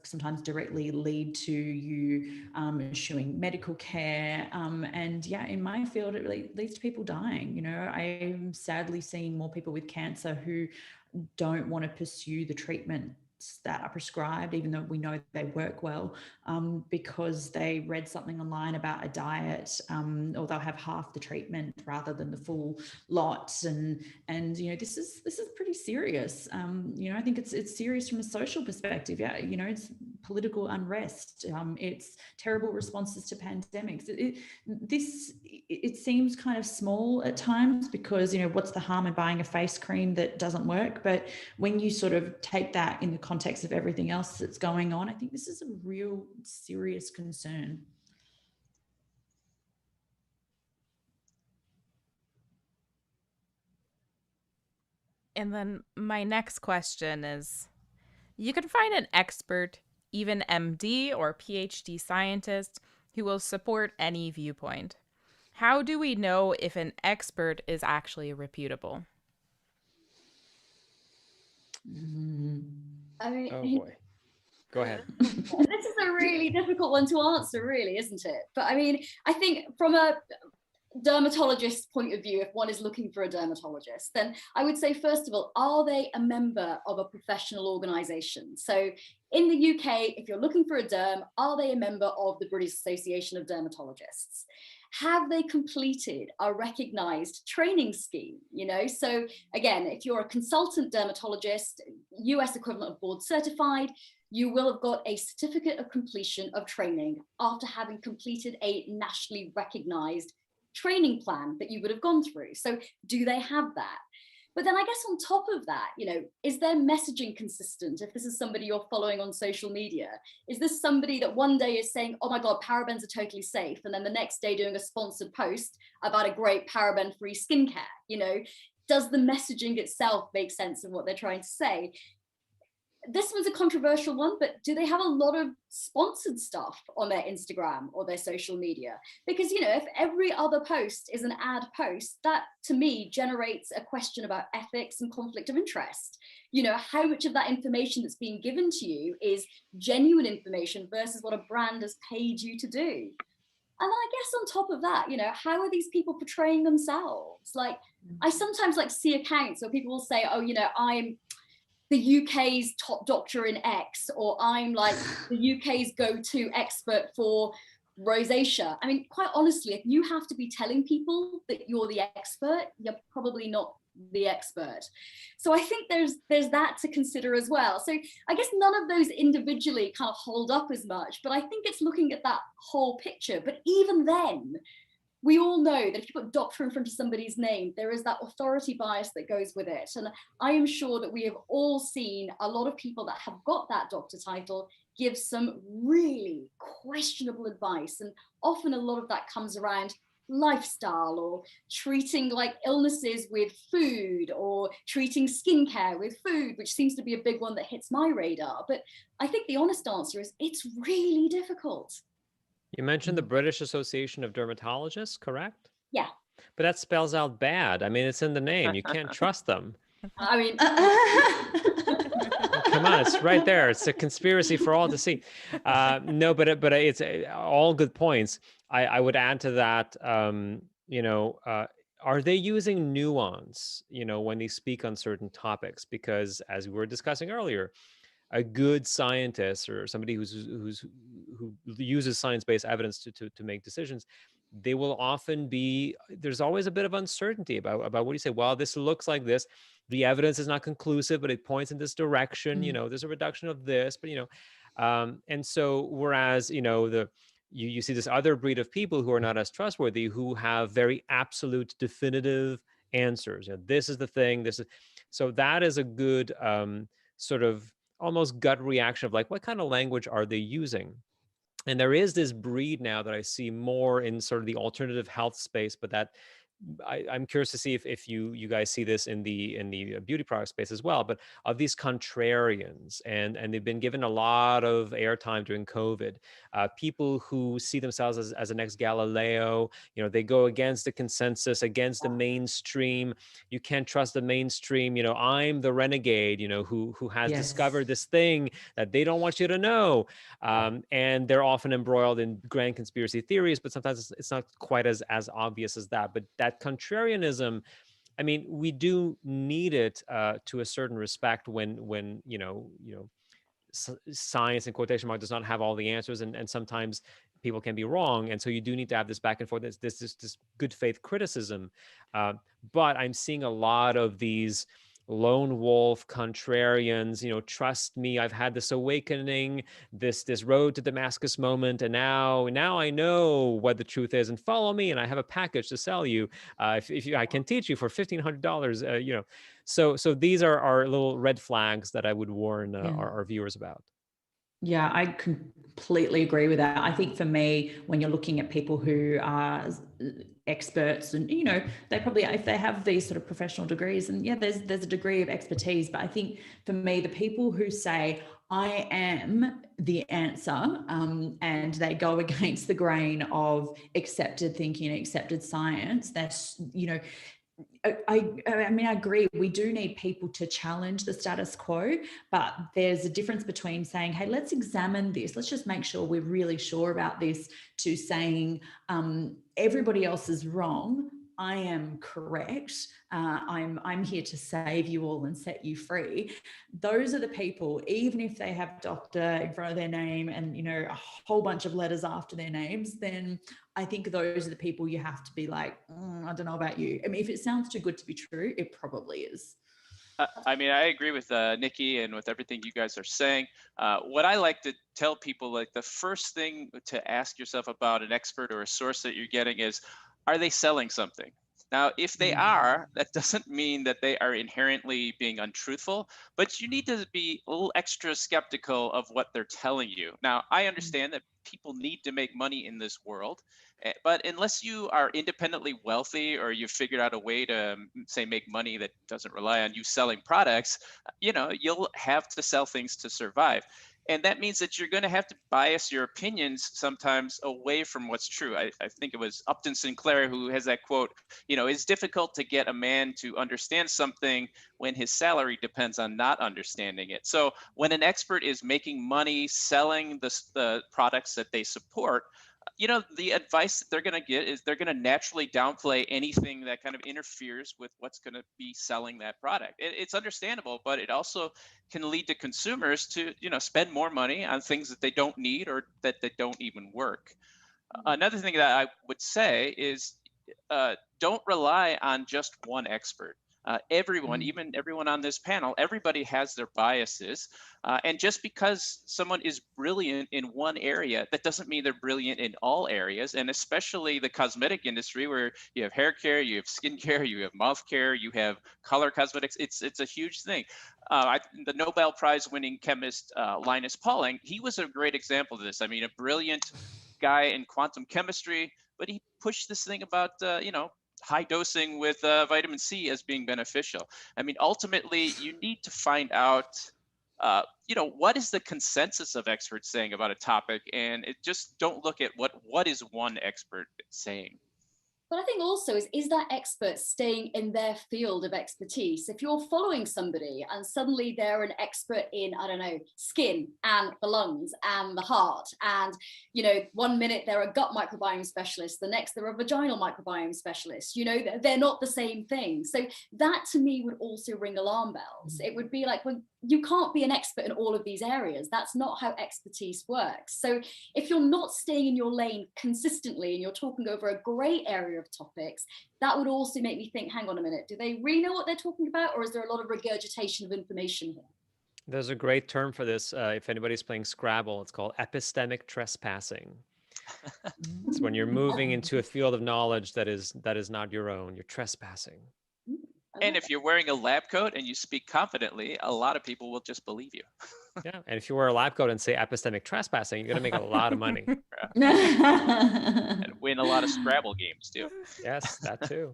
sometimes directly lead to you eschewing medical care. And yeah, in my field, it really leads to people dying. I'm sadly seeing more people with cancer who don't want to pursue the treatments that are prescribed, even though we know they work well, because they read something online about a diet, or they'll have half the treatment rather than the full lot. And this is pretty serious. I think it's serious from a social perspective. Yeah, it's political unrest. It's terrible responses to pandemics. It seems kind of small at times because, what's the harm in buying a face cream that doesn't work? But when you sort of take that in the context of everything else that's going on, I think this is a real serious concern. And then my next question is, you can find an expert, even MD or PhD scientist, who will support any viewpoint. How do we know if an expert is actually reputable? I mean, oh boy, go ahead. This is a really difficult one to answer, really, isn't it? But I mean, I think from a dermatologist's point of view, if one is looking for a dermatologist, then I would say, first of all, are they a member of a professional organization? So in the UK, if you're looking for a derm, are they a member of the British Association of Dermatologists? Have they completed a recognized training scheme? So again, if you're a consultant dermatologist, US equivalent of board certified, you will have got a certificate of completion of training after having completed a nationally recognized training plan that you would have gone through. So do they have that? But then I guess on top of that, is their messaging consistent? If this is somebody you're following on social media, is this somebody that one day is saying, oh my God, parabens are totally safe, and then the next day doing a sponsored post about a great paraben-free skincare? Does the messaging itself make sense of what they're trying to say? This one's a controversial one, but do they have a lot of sponsored stuff on their Instagram or their social media? Because, if every other post is an ad post, that to me generates a question about ethics and conflict of interest. How much of that information that's being given to you is genuine information versus what a brand has paid you to do? And then I guess on top of that, how are these people portraying themselves? Like, I sometimes see accounts where people will say, oh, I'm the UK's top doctor in X, or I'm the UK's go-to expert for rosacea. I mean, quite honestly, if you have to be telling people that you're the expert, you're probably not the expert. So I think there's that to consider as well. So I guess none of those individually kind of hold up as much, but I think it's looking at that whole picture. But even then, we all know that if you put doctor in front of somebody's name, there is that authority bias that goes with it. And I am sure that we have all seen a lot of people that have got that doctor title give some really questionable advice. And often a lot of that comes around lifestyle, or treating illnesses with food, or treating skincare with food, which seems to be a big one that hits my radar. But I think the honest answer is it's really difficult. You mentioned the British Association of Dermatologists, correct? Yeah. But that spells out bad. I mean, it's in the name. You can't trust them. I mean, come on, it's right there. It's a conspiracy for all to see. No, but it's all good points. I would add to that. Are they using nuance? When they speak on certain topics? Because as we were discussing earlier, a good scientist or somebody who uses science-based evidence to make decisions, they will often be, there's always a bit of uncertainty about what you say. Well, this looks like this. The evidence is not conclusive, but it points in this direction. There's a reduction of this, but and so whereas you see this other breed of people who are not as trustworthy, who have very absolute, definitive answers. This is the thing. So that is a good sort of almost gut reaction of what kind of language are they using? And there is this breed now that I see more in sort of the alternative health space, but that I'm curious to see if you guys see this in the beauty product space as well, but of these contrarians, and they've been given a lot of airtime during COVID, people who see themselves as the next Galileo, they go against the consensus, against the mainstream. You can't trust the mainstream. I'm the renegade, who has discovered this thing that they don't want you to know. And they're often embroiled in grand conspiracy theories, but sometimes it's not quite as obvious as that. But that contrarianism, I mean, we do need it to a certain respect when science in quotation mark does not have all the answers, and sometimes people can be wrong, and so you do need to have this back and forth, this good faith criticism. But I'm seeing a lot of these lone wolf contrarians, trust me, I've had this awakening, this road to Damascus moment, and now I know what the truth is, and follow me, and I have a package to sell you. If I can teach you for $1,500, So these are little red flags that I would warn our viewers about. Yeah, I completely agree with that. I think for me, when you're looking at people who are experts, and they probably, if they have these sort of professional degrees, and there's a degree of expertise, but I think for me, the people who say I am the answer, and they go against the grain of accepted thinking, accepted science, that's I mean, I agree. We do need people to challenge the status quo, but there's a difference between saying, hey, let's examine this. Let's just make sure we're really sure about this, to saying everybody else is wrong. I am correct. I'm here to save you all and set you free. Those are the people, even if they have doctor in front of their name and, a whole bunch of letters after their names, then I think those are the people you have to be like, I don't know about you. I mean, if it sounds too good to be true, it probably is. I mean, I agree with Nikki and with everything you guys are saying. What I like to tell people, like the first thing to ask yourself about an expert or a source that you're getting is, are they selling something? Now, if they are, that doesn't mean that they are inherently being untruthful, but you need to be a little extra skeptical of what they're telling you. Now, I understand that people need to make money in this world, but unless you are independently wealthy or you've figured out a way to, say, make money that doesn't rely on you selling products, you'll have to sell things to survive. And that means that you're going to have to bias your opinions sometimes away from what's true. I think it was Upton Sinclair who has that quote, it's difficult to get a man to understand something when his salary depends on not understanding it. So when an expert is making money selling the products that they support, the advice that they're going to get is they're going to naturally downplay anything that kind of interferes with what's going to be selling that product. It's understandable, but it also can lead to consumers to, spend more money on things that they don't need or that they don't even work. Another thing that I would say is don't rely on just one expert. Everyone, even everyone on this panel, everybody has their biases. And just because someone is brilliant in one area, that doesn't mean they're brilliant in all areas. And especially the cosmetic industry, where you have hair care, you have skin care, you have mouth care, you have color cosmetics. It's a huge thing. The Nobel Prize winning chemist, Linus Pauling, he was a great example of this. I mean, a brilliant guy in quantum chemistry, but he pushed this thing about, high dosing with vitamin C as being beneficial. I mean, ultimately, you need to find out, what is the consensus of experts saying about a topic, and just don't look at what is one expert saying. But I think also is that expert staying in their field of expertise? If you're following somebody and suddenly they're an expert in, I don't know, skin and the lungs and the heart, and, 1 minute they're a gut microbiome specialist, the next they're a vaginal microbiome specialist, they're not the same thing. So that to me would also ring alarm bells. It would be like, well, you can't be an expert in all of these areas. That's not how expertise works. So if you're not staying in your lane consistently and you're talking over a great area of topics, that would also make me think, hang on a minute, do they really know what they're talking about, or is there a lot of regurgitation of information here? There's a great term for this. If anybody's playing Scrabble, it's called epistemic trespassing. It's when you're moving into a field of knowledge that is not your own. You're trespassing. And if you're wearing a lab coat and you speak confidently, a lot of people will just believe you. Yeah, and if you wear a lab coat and say epistemic trespassing, you're going to make a lot of money. And win a lot of Scrabble games, too. Yes, that too.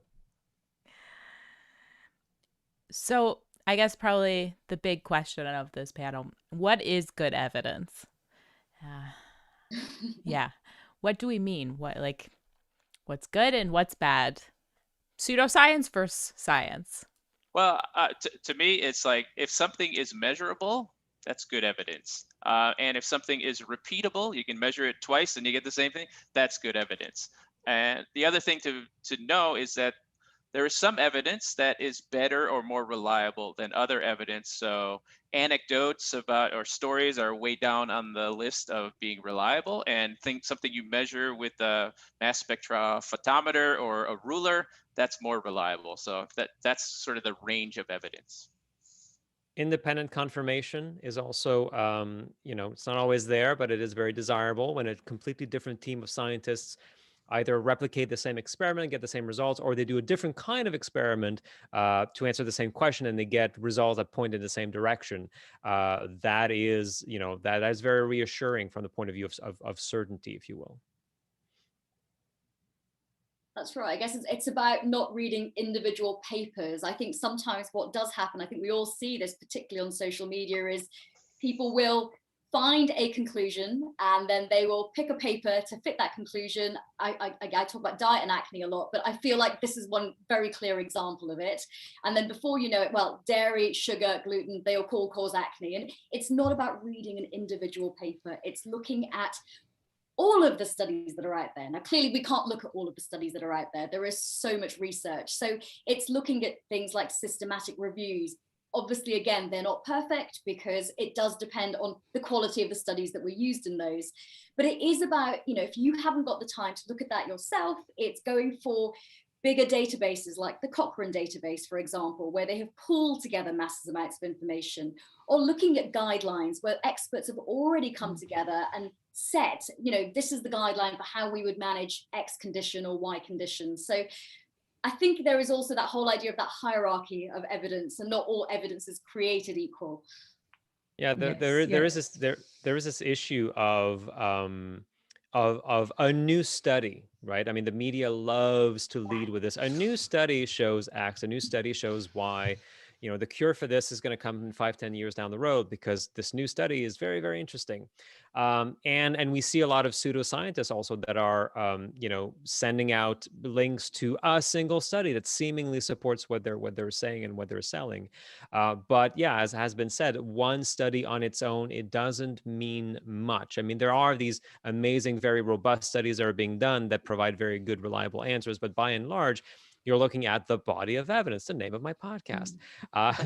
So I guess probably the big question of this panel, what is good evidence? Yeah. What do we mean? What's good and what's bad? Pseudoscience versus science. Well, to me, it's like if something is measurable, that's good evidence. And if something is repeatable, you can measure it twice and you get the same thing, that's good evidence. And the other thing to know is that there is some evidence that is better or more reliable than other evidence. So anecdotes about or stories are way down on the list of being reliable, and something you measure with a mass spectrophotometer or a ruler, that's more reliable. So that's sort of the range of evidence. Independent confirmation is also, it's not always there, but it is very desirable when a completely different team of scientists either replicate the same experiment and get the same results, or they do a different kind of experiment to answer the same question and they get results that point in the same direction. That is, that is very reassuring from the point of view of certainty, if you will. That's right. I guess it's about not reading individual papers. I think sometimes what does happen, I think we all see this, particularly on social media, is people will find a conclusion and then they will pick a paper to fit that conclusion. I talk about diet and acne a lot, but I feel like this is one very clear example of it. And then before you know it, well, dairy, sugar, gluten, they all cause acne. And it's not about reading an individual paper. It's looking at all of the studies that are out there. Now, clearly we can't look at all of the studies that are out there. There is so much research. So it's looking at things like systematic reviews. Obviously, again, they're not perfect because it does depend on the quality of the studies that were used in those. But it is about, if you haven't got the time to look at that yourself, it's going for bigger databases like the Cochrane database, for example, where they have pulled together massive amounts of information, or looking at guidelines where experts have already come together and set, this is the guideline for how we would manage X condition or Y condition. So I think there is also that whole idea of that hierarchy of evidence, and not all evidence is created equal. Yeah, there is this issue of a new study, right? I mean, the media loves to lead with this. A new study shows X, a new study shows Y. The cure for this is going to come in 5-10 years down the road because this new study is very, very interesting. And we see a lot of pseudoscientists also that are, sending out links to a single study that seemingly supports what they're saying and what they're selling. But yeah, as has been said, one study on its own, it doesn't mean much. I mean, there are these amazing, very robust studies that are being done that provide very good, reliable answers. But by and large, you're looking at the body of evidence, the name of my podcast.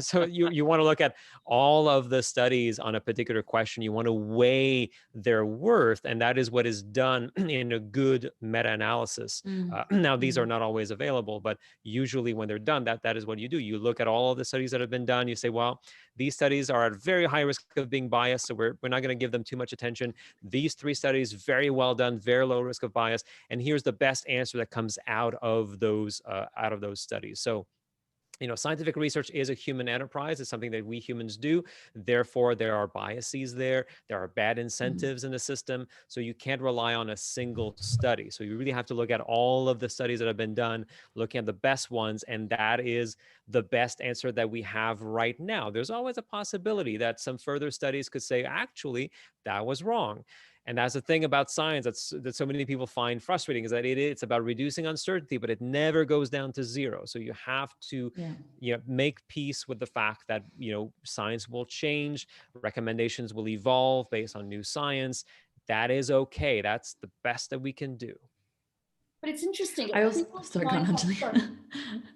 So you want to look at all of the studies on a particular question. You want to weigh their worth, and that is what is done in a good meta-analysis. Now, these are not always available, but usually when they're done, that is what you do. You look at all of the studies that have been done. You say, well, these studies are at very high risk of being biased, so we're not going to give them too much attention. These 3 studies, very well done, very low risk of bias, and here's the best answer that comes out of those studies. So scientific research is a human enterprise. It's something that we humans do. Therefore, there are biases there. There are bad incentives in the system. So you can't rely on a single study. So you really have to look at all of the studies that have been done, looking at the best ones. And that is the best answer that we have right now. There's always a possibility that some further studies could say, actually, that was wrong. And that's the thing about science that so many people find frustrating, is that it's about reducing uncertainty, but it never goes down to zero. So you have to make peace with the fact that, science will change, recommendations will evolve based on new science. That is okay. That's the best that we can do. But it's interesting. I also, sorry, go on, Anjali. No,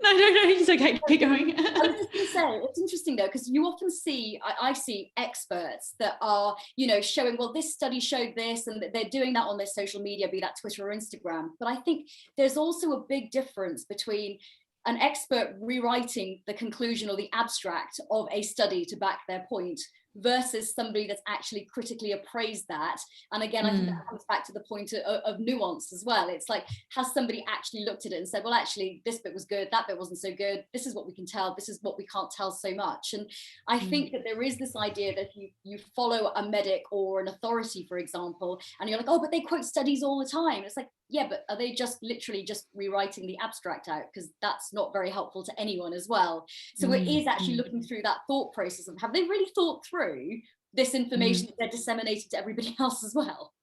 it's okay. Keep going. I was just going to say, it's interesting though, because you often see, I see experts that are, showing, well, this study showed this, and they're doing that on their social media, be that Twitter or Instagram. But I think there's also a big difference between an expert rewriting the conclusion or the abstract of a study to back their point versus somebody that's actually critically appraised that. And again, I think that comes back to the point of nuance as well. It's like, has somebody actually looked at it and said, well, actually, this bit was good, that bit wasn't so good, this is what we can tell, this is what we can't tell so much. And I think that there is this idea that you follow a medic or an authority, for example, and you're like, oh, but they quote studies all the time. It's like, yeah, but are they just literally just rewriting the abstract out? Because that's not very helpful to anyone as well. So it is actually looking through that thought process of, have they really thought through this information that they're disseminating to everybody else as well?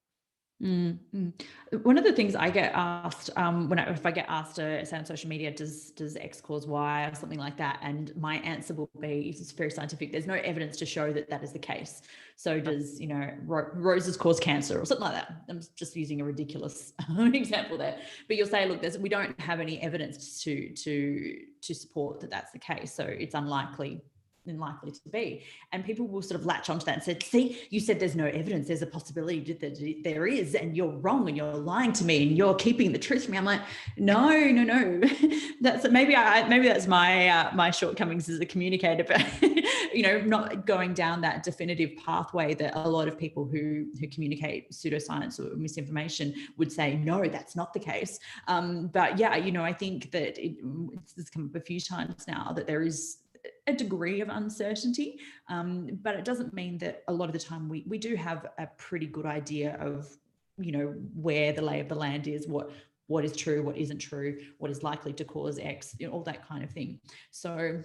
One of the things I get asked if I get asked to say on social media, does X cause Y or something like that, and my answer will be, it's very scientific, there's no evidence to show that that is the case. So does, roses cause cancer or something like that? I'm just using a ridiculous example there, but you'll say, look, we don't have any evidence to support that that's the case, so it's unlikely to be. And people will sort of latch onto that and say, see, you said there's no evidence, there's a possibility that there is, and you're wrong, and you're lying to me, and you're keeping the truth from me. I'm like, no. That's maybe that's my shortcomings as a communicator, but not going down that definitive pathway that a lot of people who communicate pseudoscience or misinformation would say, no, that's not the case. But yeah, I think that it's come up a few times now that there is a degree of uncertainty, but it doesn't mean that a lot of the time we do have a pretty good idea of where the lay of the land is, what is true, what isn't true, what is likely to cause X, all that kind of thing. So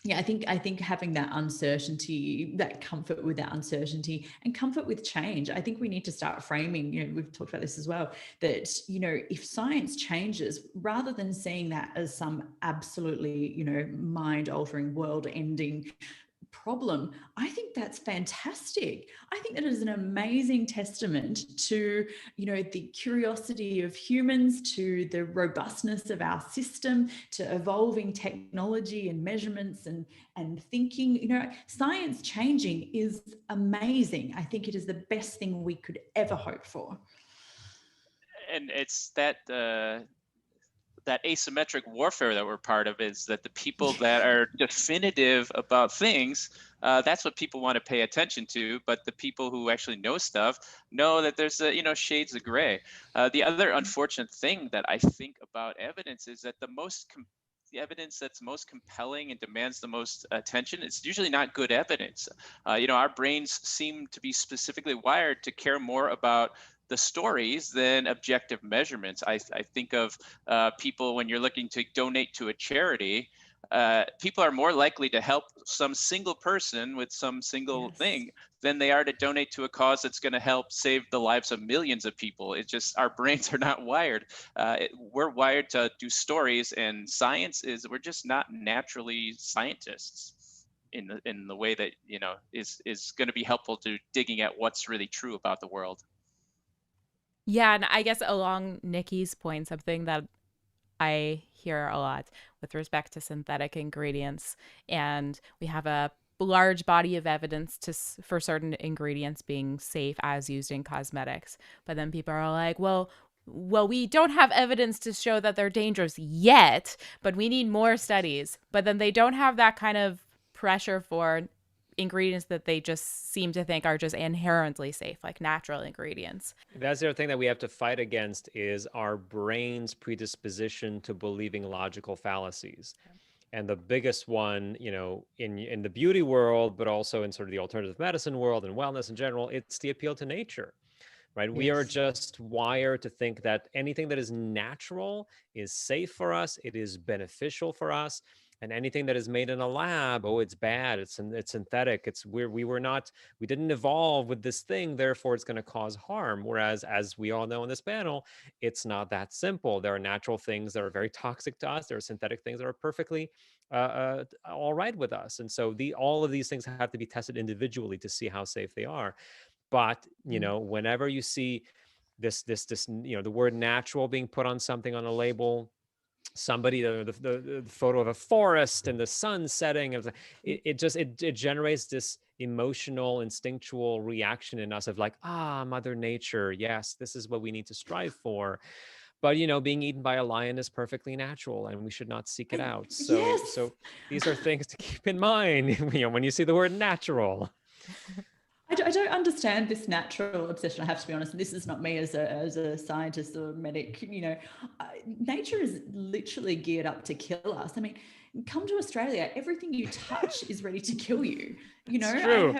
yeah, I think having that uncertainty, that comfort with that uncertainty and comfort with change, I think we need to start framing, we've talked about this as well, that, if science changes, rather than seeing that as some absolutely, mind-altering, world-ending problem, I think that's fantastic. I think that is an amazing testament to, the curiosity of humans, to the robustness of our system, to evolving technology and measurements and thinking. Science changing is amazing. I think it is the best thing we could ever hope for. And it's that asymmetric warfare that we're part of, is that the people that are definitive about things, that's what people want to pay attention to. But the people who actually know stuff know that there's shades of gray. The other unfortunate thing that I think about evidence is that the evidence that's most compelling and demands the most attention, it's usually not good evidence. Our brains seem to be specifically wired to care more about the stories than objective measurements. I think of people, when you're looking to donate to a charity, people are more likely to help some single person with some single thing than they are to donate to a cause that's going to help save the lives of millions of people. It's just, our brains are not wired. We're wired to do stories, and we're just not naturally scientists in the way that is going to be helpful to digging at what's really true about the world. Yeah, and I guess along Nikki's point, something that I hear a lot with respect to synthetic ingredients, and we have a large body of evidence for certain ingredients being safe as used in cosmetics. But then people are like, well, we don't have evidence to show that they're dangerous yet, but we need more studies. But then they don't have that kind of pressure for ingredients that they just seem to think are just inherently safe, like natural ingredients. That's the other thing that we have to fight against, is our brain's predisposition to believing logical fallacies. And the biggest one, in the beauty world, but also in sort of the alternative medicine world and wellness in general, it's the appeal to nature. Right? Yes. We are just wired to think that anything that is natural is safe for us, it is beneficial for us. And anything that is made in a lab, it's bad, it's synthetic, we didn't evolve with this thing, therefore it's going to cause harm. Whereas, as we all know in this panel, it's not that simple. There are natural things that are very toxic to us. There are synthetic things that are perfectly all right with us. And so all of these things have to be tested individually to see how safe they are. But, whenever you see this, the word natural being put on something on a label, somebody, the photo of a forest and the sun setting, it generates this emotional, instinctual reaction in us of like, Mother Nature, yes, this is what we need to strive for. But being eaten by a lion is perfectly natural, and we should not seek it out. So these are things to keep in mind when you see the word natural. I don't understand this natural obsession. I have to be honest. This is not me as a scientist or medic. Nature is literally geared up to kill us. I mean, come to Australia. Everything you touch is ready to kill you. It's true.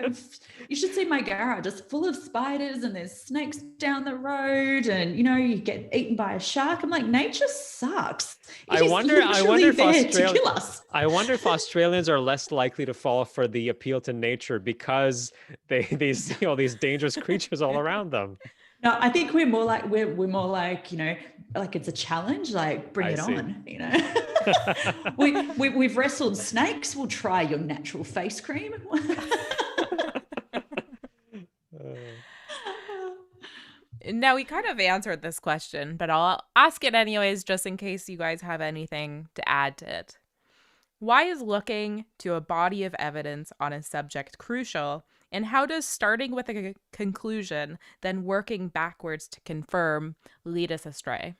You should see my garage. It's full of spiders and there's snakes down the road, and you get eaten by a shark. I'm like, nature sucks. I wonder if to kill us. I wonder if Australians are less likely to fall for the appeal to nature because they see all these dangerous creatures all around them. No, I think we're more like like it's a challenge. Like bring it on. We've wrestled snakes. We'll try your natural face cream. Now, we kind of answered this question, but I'll ask it anyways, just in case you guys have anything to add to it. Why is looking to a body of evidence on a subject crucial? And how does starting with a conclusion, then working backwards to confirm, lead us astray?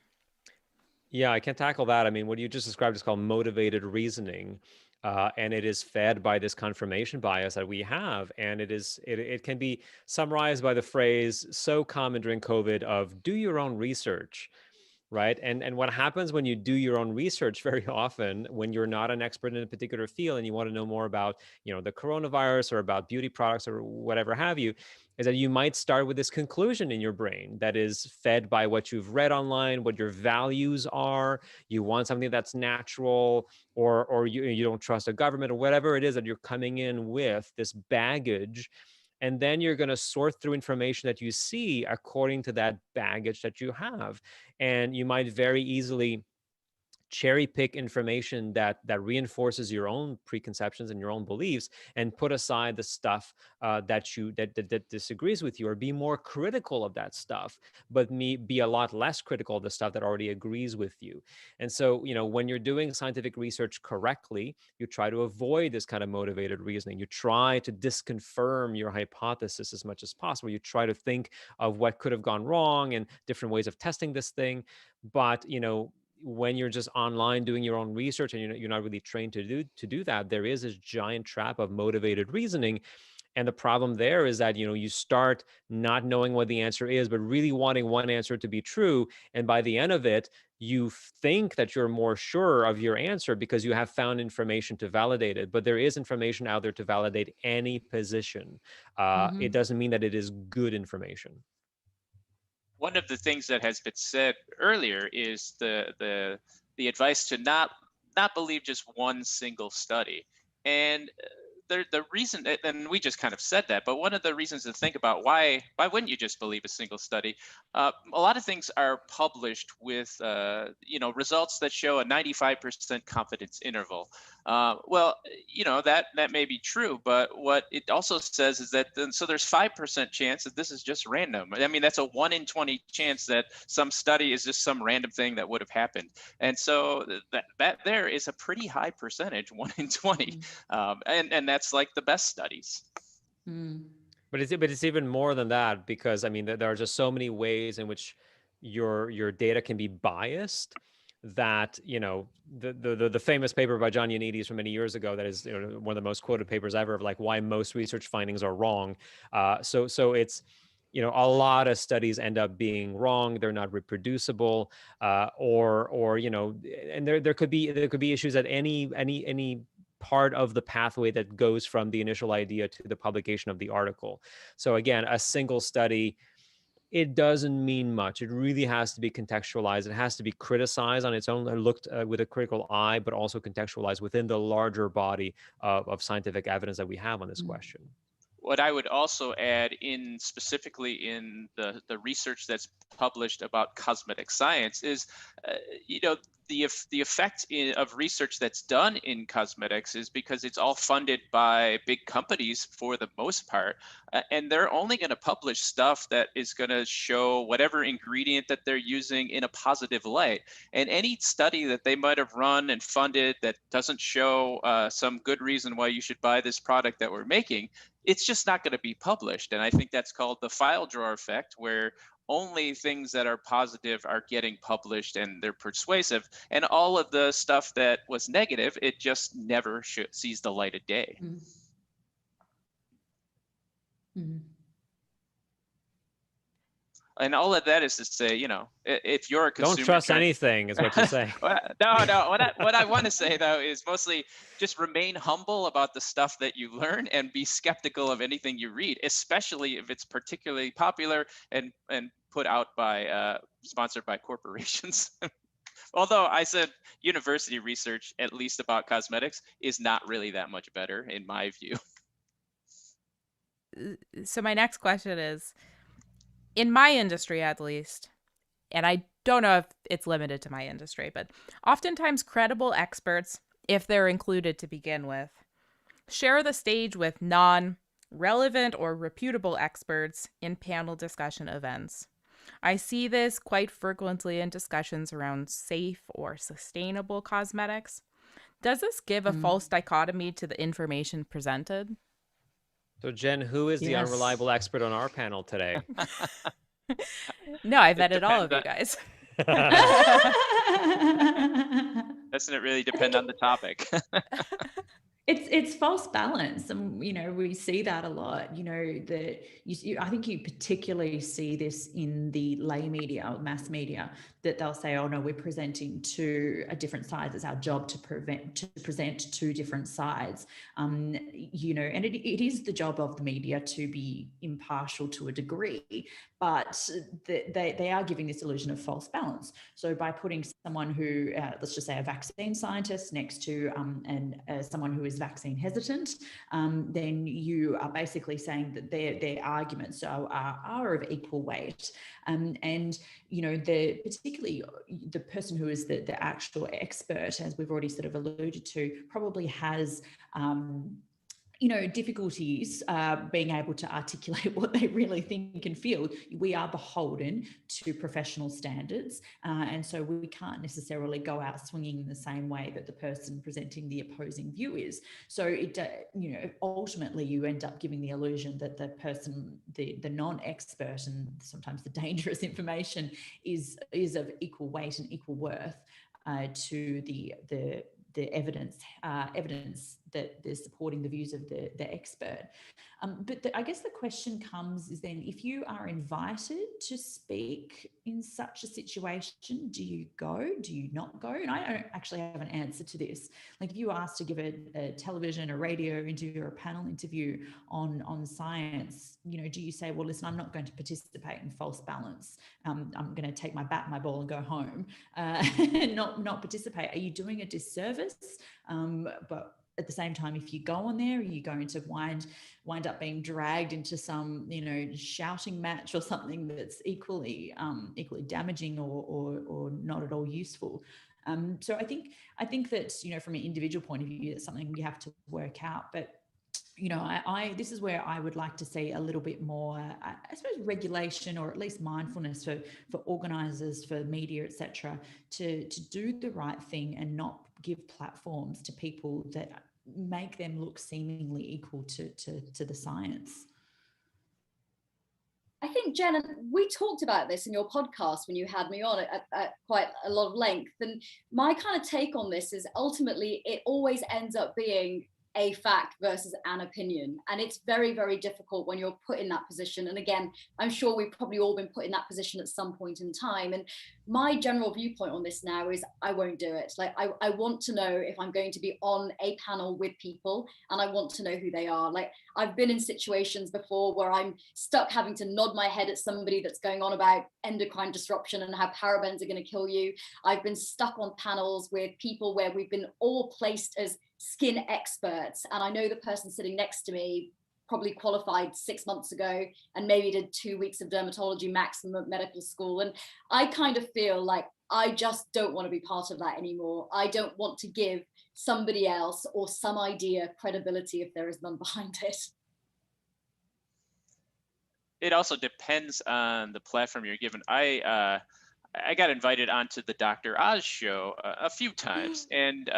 Yeah, I can tackle that. I mean, what you just described is called motivated reasoning. And it is fed by this confirmation bias that we have. And it can be summarized by the phrase so common during COVID of do your own research. Right. And what happens when you do your own research very often, when you're not an expert in a particular field and you want to know more about, the coronavirus or about beauty products or whatever have you, is that you might start with this conclusion in your brain that is fed by what you've read online, what your values are. You want something that's natural, or you don't trust a government, or whatever it is that you're coming in with, this baggage. And then you're going to sort through information that you see according to that baggage that you have. And you might very easily cherry pick information that reinforces your own preconceptions and your own beliefs, and put aside the stuff that disagrees with you, or be more critical of that stuff, but be a lot less critical of the stuff that already agrees with you. And so, when you're doing scientific research correctly, you try to avoid this kind of motivated reasoning. You try to disconfirm your hypothesis as much as possible. You try to think of what could have gone wrong and different ways of testing this thing. But, when you're just online doing your own research and you're not really trained to do that, there is this giant trap of motivated reasoning. And the problem there is that, you start not knowing what the answer is, but really wanting one answer to be true. And by the end of it, you think that you're more sure of your answer because you have found information to validate it. But there is information out there to validate any position. It doesn't mean that it is good information. One of the things that has been said earlier is the advice to not believe just one single study. And the reason, and we just kind of said that, but one of the reasons to think about why wouldn't you just believe a single study? A lot of things are published with results that show a 95% confidence interval. Well, that may be true, but what it also says is that so there's 5% chance that this is just random. I mean, that's a 1 in 20 chance that some study is just some random thing that would have happened. And so that there is a pretty high percentage, 1 in 20, and that's like the best studies. But it's even more than that, because I mean there are just so many ways in which your data can be biased, that the famous paper by John Ioannidis from many years ago, that is one of the most quoted papers ever, of like why most research findings are wrong. So it's a lot of studies end up being wrong. They're not reproducible, or and there could be issues at any part of the pathway that goes from the initial idea to the publication of the article. So again, a single study, it doesn't mean much. It really has to be contextualized. It has to be criticized on its own, looked with a critical eye, but also contextualized within the larger body of scientific evidence that we have on this question. What I would also add, specifically in the research that's published about cosmetic science, is the effect of research that's done in cosmetics is because it's all funded by big companies for the most part, and they're only going to publish stuff that is going to show whatever ingredient that they're using in a positive light. And any study that they might have run and funded that doesn't show some good reason why you should buy this product that we're making, it's just not going to be published. And I think that's called the file drawer effect, where only things that are positive are getting published and they're persuasive, and all of the stuff that was negative, it just never sees the light of day. Mhm. And all of that is to say, you know, if you're a consumer, don't trust anything, is what you're saying. No. What I want to say though is mostly just remain humble about the stuff that you learn and be skeptical of anything you read, especially if it's particularly popular and put out by sponsored by corporations. Although I said university research, at least about cosmetics, is not really that much better in my view. So my next question is, in my industry at least, and I don't know if it's limited to my industry, but oftentimes credible experts, if they're included to begin with, share the stage with non-relevant or reputable experts in panel discussion events. I see this quite frequently in discussions around safe or sustainable cosmetics. Does this give a false dichotomy to the information presented? So Jen, who is the Yes. unreliable expert on our panel today? No, I vetted all of you guys. Doesn't it really depend on the topic? It's false balance, and you know we see that a lot. You know that I think you particularly see this in the lay media, mass media, that they'll say, "Oh no, we're presenting to a different sides. It's our job to present two different sides." You know, and it is the job of the media to be impartial to a degree, but they are giving this illusion of false balance. So by putting someone who, let's just say, a vaccine scientist next to someone who is vaccine hesitant, then you are basically saying that their arguments are of equal weight. And you know, particularly the person who is the actual expert, as we've already sort of alluded to, probably has you know, difficulties being able to articulate what they really think and feel. We are beholden to professional standards. And so we can't necessarily go out swinging in the same way that the person presenting the opposing view is. So it, you know, ultimately you end up giving the illusion that the person, the non-expert and sometimes the dangerous information is of equal weight and equal worth to the evidence that they're supporting the views of the expert. But I guess the question comes is then, if you are invited to speak in such a situation, do you go? Do you not go? And I don't actually have an answer to this. Like if you asked to give a television, a radio interview, or a panel interview on science, you know, do you say, well, listen, I'm not going to participate in false balance. I'm going to take my bat, my ball and go home and not participate. Are you doing a disservice? But at the same time, if you go on there, you're going to wind up being dragged into some, you know, shouting match or something that's equally damaging or not at all useful. So I think that, you know, from an individual point of view, it's something you have to work out. But you know, I this is where I would like to see a little bit more, I suppose, regulation or at least mindfulness for organisers, for media, etc., to do the right thing and not give platforms to people that make them look seemingly equal to the science. I think, Jen, we talked about this in your podcast when you had me on at quite a lot of length. And my kind of take on this is ultimately it always ends up being a fact versus an opinion. And it's very, very difficult when you're put in that position. And again, I'm sure we've probably all been put in that position at some point in time. And my general viewpoint on this now is I won't do it. Like I want to know if I'm going to be on a panel with people, and I want to know who they are. Like I've been in situations before where I'm stuck having to nod my head at somebody that's going on about endocrine disruption and how parabens are going to kill you. I've been stuck on panels with people where we've been all placed as skin experts, and I know the person sitting next to me probably qualified 6 months ago and maybe did 2 weeks of dermatology maximum at medical school, and I kind of feel like I just don't want to be part of that anymore. I don't want to give somebody else or some idea credibility if there is none behind it. It also depends on the platform you're given. I got invited onto the Dr. Oz show a few times, and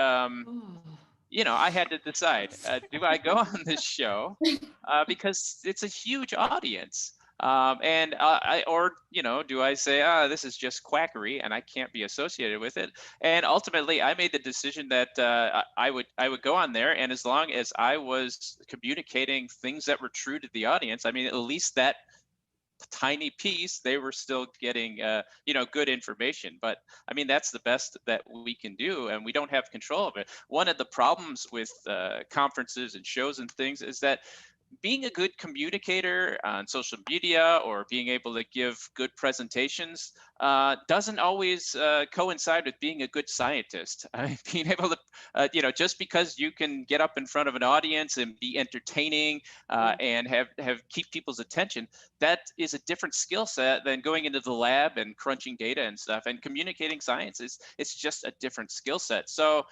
you know, I had to decide, do I go on this show? Because it's a huge audience. Do I say, this is just quackery and I can't be associated with it? And ultimately, I made the decision that I would go on there, and as long as I was communicating things that were true to the audience, I mean, at least that tiny piece, they were still getting good information. But I mean, that's the best that we can do, and we don't have control of it. One of the problems with conferences and shows and things is that being a good communicator on social media or being able to give good presentations doesn't always coincide with being a good scientist. I mean, being able to, just because you can get up in front of an audience and be entertaining and have keep people's attention, that is a different skill set than going into the lab and crunching data and stuff. And communicating science it's just a different skill set. So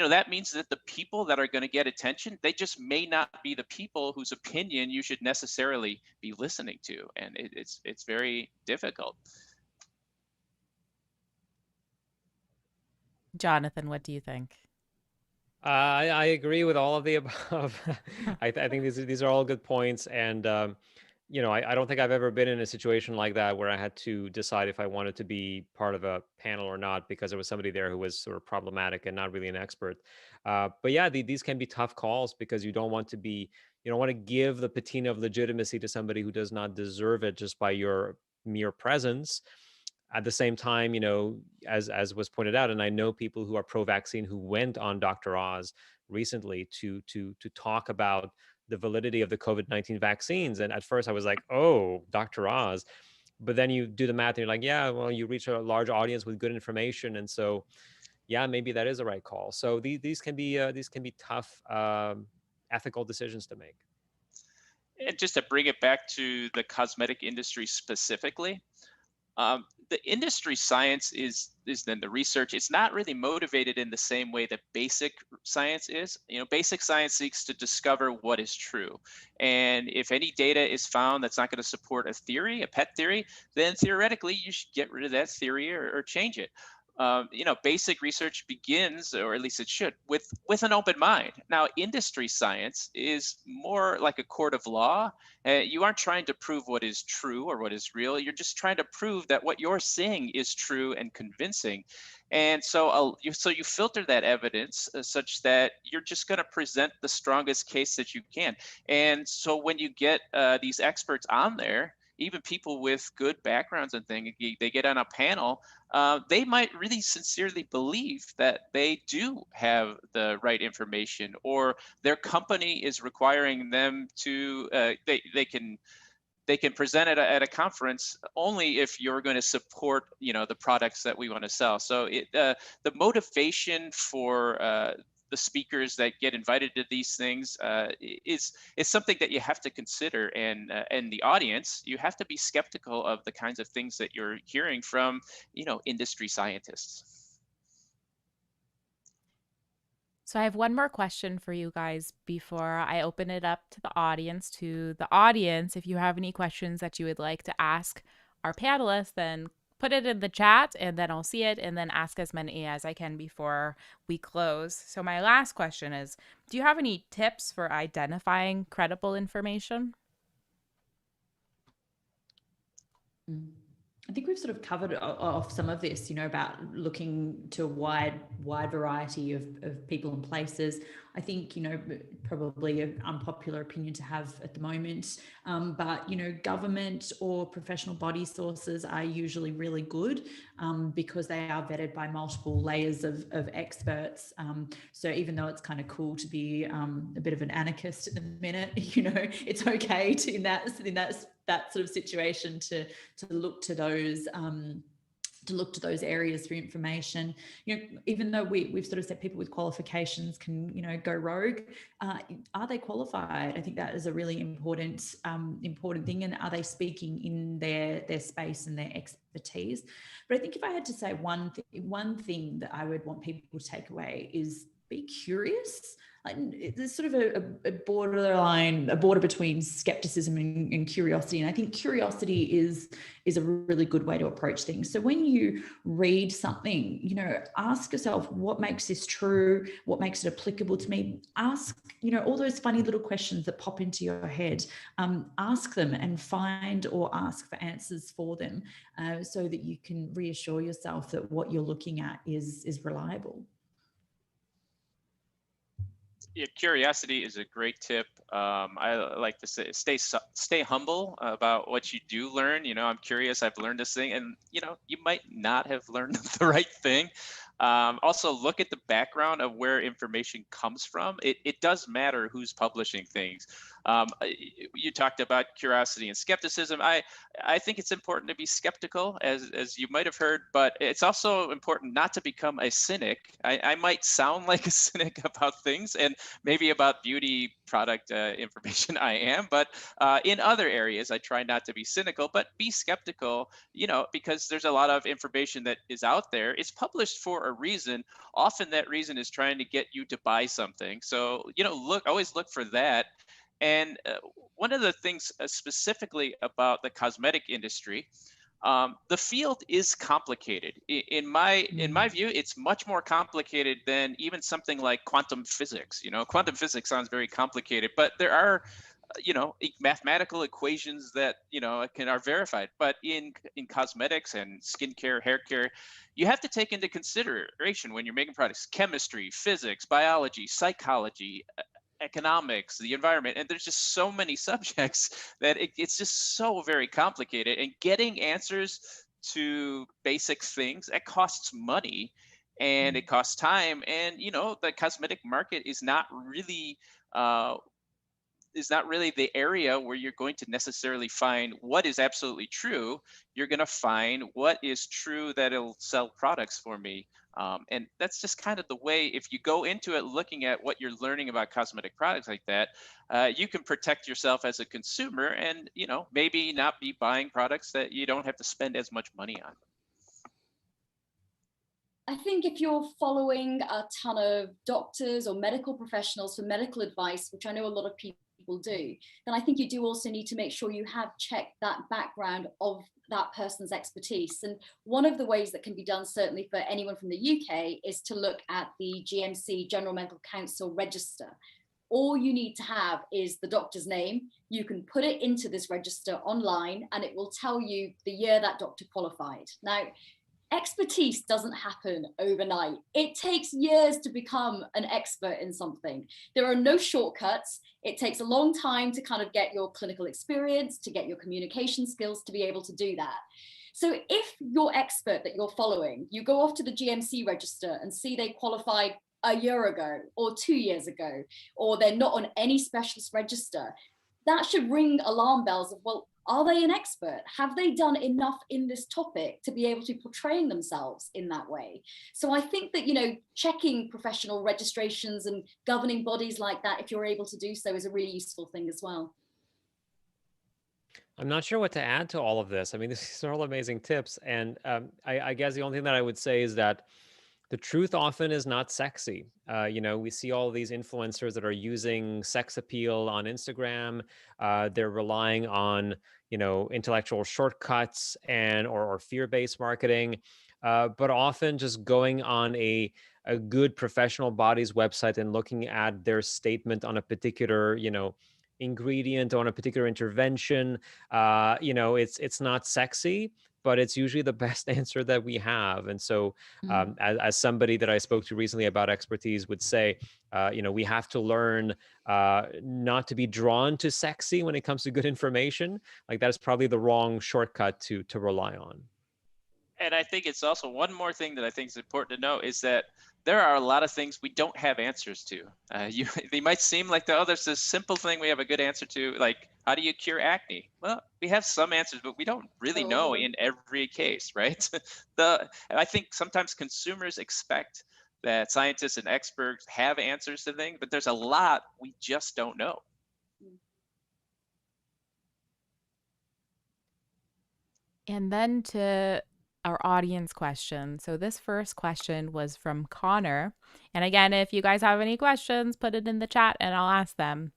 that means that the people that are going to get attention, they just may not be the people whose opinion you should necessarily be listening to. And it's very difficult. Jonathan, what do you think? I agree with all of the above. I think these are all good points. And, I don't think I've ever been in a situation like that where I had to decide if I wanted to be part of a panel or not because there was somebody there who was sort of problematic and not really an expert. But yeah, these can be tough calls because you don't want to give the patina of legitimacy to somebody who does not deserve it just by your mere presence. At the same time, as was pointed out, and I know people who are pro-vaccine who went on Dr. Oz recently to talk about the validity of the COVID-19 vaccines. And at first I was like, oh, Dr. Oz. But then you do the math and you're like, yeah, well, you reach a large audience with good information. And so, yeah, maybe that is the right call. So these can be tough ethical decisions to make. And just to bring it back to the cosmetic industry specifically, the industry science is then the research. It's not really motivated in the same way that basic science is. Basic science seeks to discover what is true. And if any data is found that's not going to support a theory, a pet theory, then theoretically you should get rid of that theory or change it. Basic research begins, or at least it should, with an open mind. Now, industry science is more like a court of law. You aren't trying to prove what is true or what is real. You're just trying to prove that what you're saying is true and convincing. And so you filter that evidence such that you're just going to present the strongest case that you can. And so when you get these experts on there, even people with good backgrounds and things, they get on a panel, they might really sincerely believe that they do have the right information, or their company is requiring them to, they can present it at a conference only if you're going to support, the products that we want to sell. So the motivation for the speakers that get invited to these things is something that you have to consider. And the audience, you have to be skeptical of the kinds of things that you're hearing from, industry scientists. So I have one more question for you guys before I open it up to the audience. If you have any questions that you would like to ask our panelists, then put it in the chat and then I'll see it and then ask as many as I can before we close. So my last question is, do you have any tips for identifying credible information? I think we've sort of covered off some of this, about looking to a wide variety of people and places. I think, probably an unpopular opinion to have at the moment, but, government or professional body sources are usually really good because they are vetted by multiple layers of experts. So even though it's kind of cool to be a bit of an anarchist at the minute, it's okay to in that sort of situation to look to those areas for information. Even though we've sort of said people with qualifications can go rogue, are they qualified? I think that is a really important thing. And are they speaking in their space and their expertise? But I think if I had to say one thing that I would want people to take away is be curious. there's sort of a border between skepticism and curiosity. And I think curiosity is a really good way to approach things. So when you read something, you know, ask yourself, what makes this true? What makes it applicable to me? Ask, you know, all those funny little questions that pop into your head. Ask them and find or ask for answers for them, so that you can reassure yourself that what you're looking at is reliable. Yeah, curiosity is a great tip. I like to say, stay humble about what you do learn. You know, I'm curious. I've learned this thing, and you know, you might not have learned the right thing. Also, look at the background of where information comes from. It does matter who's publishing things. You talked about curiosity and skepticism. I think it's important to be skeptical, as you might have heard, but it's also important not to become a cynic. I might sound like a cynic about things, and maybe about beauty product information I am, but in other areas, I try not to be cynical, but be skeptical, you know, because there's a lot of information that is out there. It's published for a reason. Often that reason is trying to get you to buy something. So, you know, always look for that. And one of the things specifically about the cosmetic industry, the field is complicated. In my view, it's much more complicated than even something like quantum physics. You know, quantum physics sounds very complicated, but there are, you know, mathematical equations that, you know, are verified. But in cosmetics and skincare, hair care, you have to take into consideration when you're making products, chemistry, physics, biology, psychology, economics, the environment, and there's just so many subjects that it's just so very complicated. And getting answers to basic things, it costs money and it costs time. And you know, the cosmetic market is not really the area where you're going to necessarily find what is absolutely true. You're going to find what is true that it'll sell products for me. And that's just kind of the way, if you go into it looking at what you're learning about cosmetic products like that, you can protect yourself as a consumer and, you know, maybe not be buying products that you don't have to spend as much money on. I think if you're following a ton of doctors or medical professionals for medical advice, which I know a lot of people do, then I think you do also need to make sure you have checked that background of that person's expertise. And one of the ways that can be done, certainly for anyone from the UK, is to look at the GMC, General Medical Council register. All you need to have is the doctor's name. You can put it into this register online and it will tell you the year that doctor qualified. Now, expertise doesn't happen overnight. It takes years to become an expert in something. There are no shortcuts. It takes a long time to kind of get your clinical experience, to get your communication skills to be able to do that. So if your expert that you're following, you go off to the GMC register and see they qualified a year ago or 2 years ago, or they're not on any specialist register, that should ring alarm bells of, well, are they an expert? Have they done enough in this topic to be able to portray themselves in that way? So I think that, you know, checking professional registrations and governing bodies like that, if you're able to do so, is a really useful thing as well. I'm not sure what to add to all of this. I mean, these are all amazing tips. And I guess the only thing that I would say is that the truth often is not sexy. You know, we see all these influencers that are using sex appeal on Instagram. They're relying on, you know, intellectual shortcuts and or fear-based marketing, but often just going on a good professional body's website and looking at their statement on a particular, you know, ingredient on a particular intervention. You know, it's not sexy, but it's usually the best answer that we have. And so as somebody that I spoke to recently about expertise would say, you know, we have to learn not to be drawn to sexy when it comes to good information. Like that is probably the wrong shortcut to rely on. And I think it's also one more thing that I think is important to know is that there are a lot of things we don't have answers to. They might seem like, there's this simple thing we have a good answer to, like, how do you cure acne? Well, we have some answers, but we don't really know in every case, right? I think sometimes consumers expect that scientists and experts have answers to things, but there's a lot we just don't know. And then to our audience question. So this first question was from Connor. And again, if you guys have any questions, put it in the chat and I'll ask them.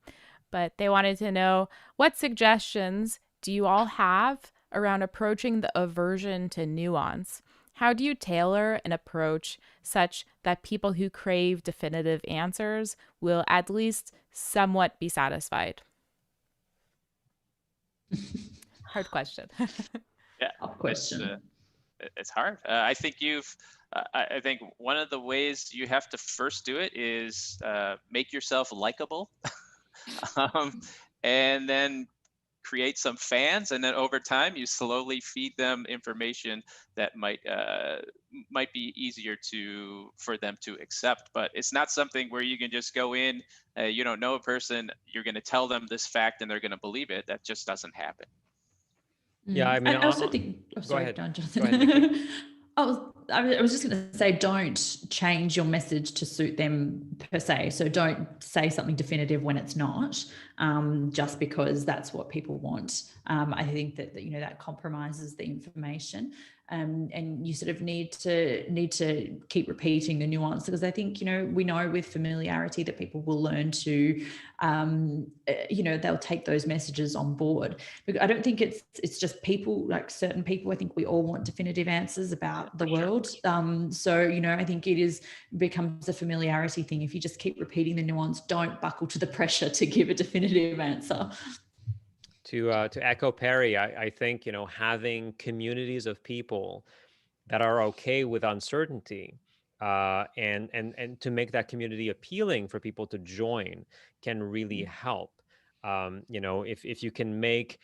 But they wanted to know, what suggestions do you all have around approaching the aversion to nuance? How do you tailor an approach such that people who crave definitive answers will at least somewhat be satisfied? Hard question. Yeah, Tough question. It's hard. I think I think one of the ways you have to first do it is make yourself likable, and then create some fans, and then over time you slowly feed them information that might be easier for them to accept. But it's not something where you can just go in, you don't know a person, you're going to tell them this fact and they're going to believe it. That just doesn't happen. Yeah, I mean, I also think. Oh, sorry, ahead. Jonathan. Go ahead, Nikki. I was just going to say, don't change your message to suit them per se. So don't say something definitive when it's not, just because that's what people want. I think that that compromises the information, and you sort of need to keep repeating the nuance, because I think we know with familiarity that people will learn to, they'll take those messages on board. I don't think it's just people, like certain people. I think we all want definitive answers about the world. So I think becomes a familiarity thing. If you just keep repeating the nuance, don't buckle to the pressure to give a definitive answer. To echo Perry, I think having communities of people that are okay with uncertainty, and to make that community appealing for people to join can really help. If you can make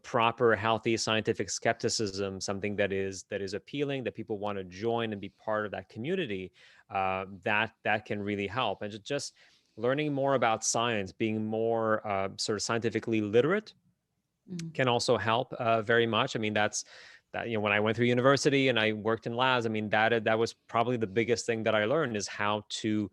proper healthy scientific skepticism something that is appealing, that people want to join and be part of that community, that can really help. And just learning more about science, being more sort of scientifically literate can also help very much. I mean, that when I went through university and I worked in labs, I mean, that was probably the biggest thing that I learned, is how to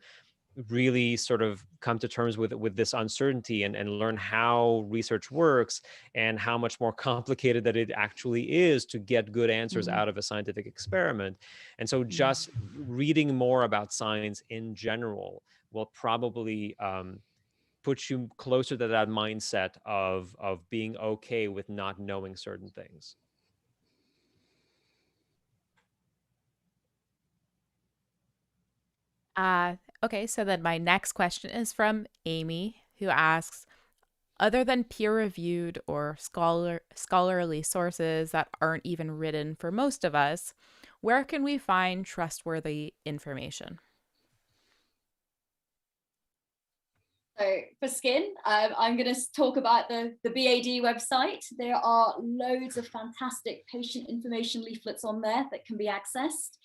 really sort of come to terms with this uncertainty, and learn how research works and how much more complicated that it actually is to get good answers out of a scientific experiment. And so just reading more about science in general will probably put you closer to that mindset of being okay with not knowing certain things. Okay, so then my next question is from Amy, who asks, other than peer-reviewed or scholarly sources that aren't even written for most of us, where can we find trustworthy information? So for skin, I'm going to talk about the BAD website. There are loads of fantastic patient information leaflets on there that can be accessed.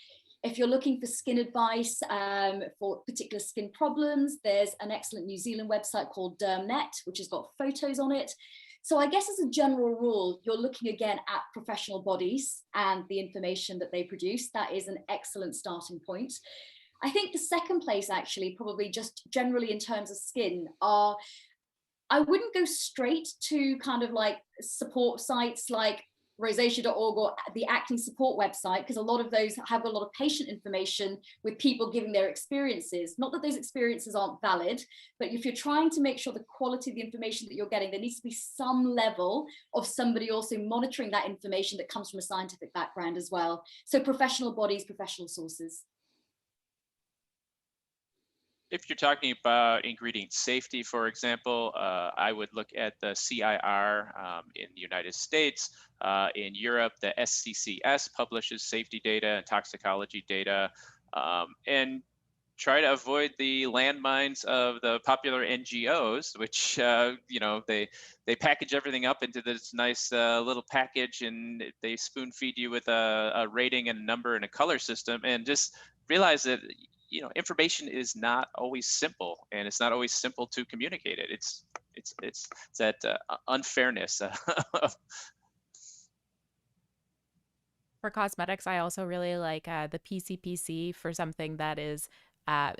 If you're looking for skin advice for particular skin problems, there's an excellent New Zealand website called Dermnet, which has got photos on it. So I guess as a general rule, you're looking again at professional bodies and the information that they produce. That is an excellent starting point. I think the second place, actually, probably just generally in terms of skin, I wouldn't go straight to kind of like support sites like rosacea.org or the acne support website, because a lot of those have a lot of patient information with people giving their experiences. Not that those experiences aren't valid, but if you're trying to make sure the quality of the information that you're getting, there needs to be some level of somebody also monitoring that information that comes from a scientific background as well. So professional bodies, professional sources. If you're talking about ingredient safety, for example, I would look at the CIR in the United States. In Europe, the SCCS publishes safety data and toxicology data, and try to avoid the landmines of the popular NGOs, which they package everything up into this nice little package, and they spoon feed you with a rating and a number and a color system, and just realize that information is not always simple, and it's not always simple to communicate it. It's that unfairness. For cosmetics, I also really like the PCPC for something that is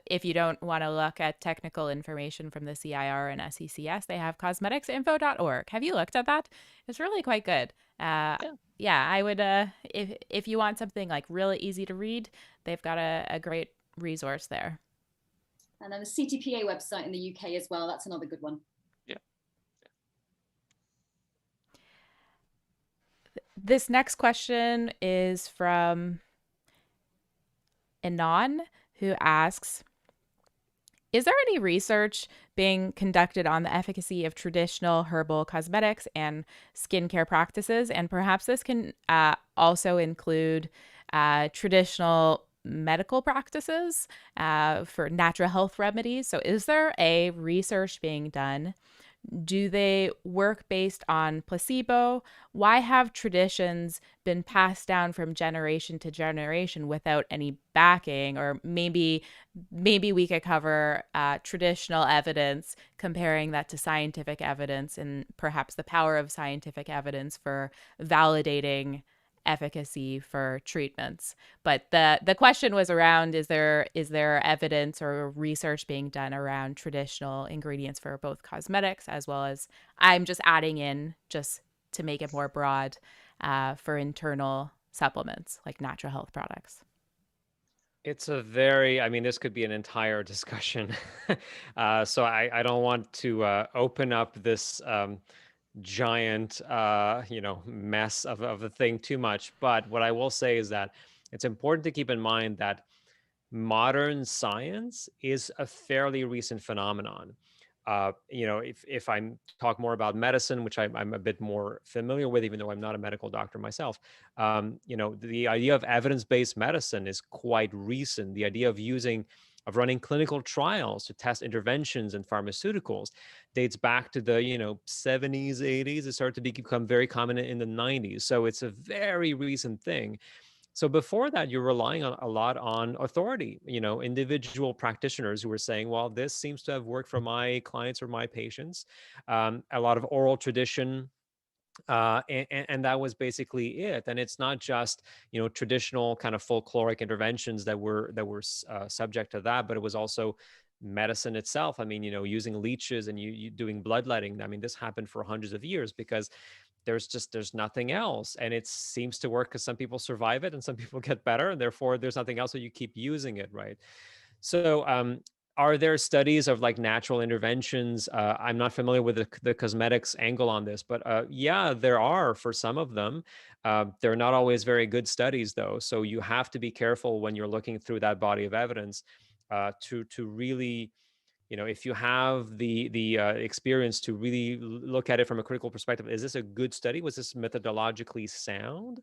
If you don't want to look at technical information from the CIR and SECS, they have cosmeticsinfo.org. Have you looked at that? It's really quite good. Yeah, I would, if you want something like really easy to read, they've got a great resource there. And then the CTPA website in the UK as well. That's another good one. Yeah. This next question is from Anon, who asks, is there any research being conducted on the efficacy of traditional herbal cosmetics and skincare practices? And perhaps this can also include traditional medical practices for natural health remedies. So is there a research being done? Do they work based on placebo? Why have traditions been passed down from generation to generation without any backing? Or maybe we could cover traditional evidence, comparing that to scientific evidence, and perhaps the power of scientific evidence for validating efficacy for treatments. But the question was around, is there evidence or research being done around traditional ingredients for both cosmetics, as well as, I'm just adding in, just to make it more broad, for internal supplements like natural health products? It's a very, I mean, this could be an entire discussion. So I don't want to open up this giant mess of a thing too much, but what I will say is that it's important to keep in mind that modern science is a fairly recent phenomenon. If I talk more about medicine, which I'm a bit more familiar with, even though I'm not a medical doctor myself, the idea of evidence-based medicine is quite recent. The idea of running clinical trials to test interventions in pharmaceuticals dates back to the 70s, 80s. It started to become very common in the 90s. So it's a very recent thing. So before that, you're relying on a lot on authority, individual practitioners who were saying, well, this seems to have worked for my clients or my patients. A lot of oral tradition, and that was basically it. And it's not just traditional kind of folkloric interventions that were subject to that, but it was also medicine itself. I mean, using leeches and you doing bloodletting. I mean, this happened for hundreds of years because there's nothing else, and it seems to work because some people survive it and some people get better, and therefore there's nothing else, so you keep using it, right? So are there studies of like natural interventions? I'm not familiar with the cosmetics angle on this, but yeah, there are for some of them. They're not always very good studies though, so you have to be careful when you're looking through that body of evidence to really, if you have the experience to really look at it from a critical perspective. Is this a good study? Was this methodologically sound?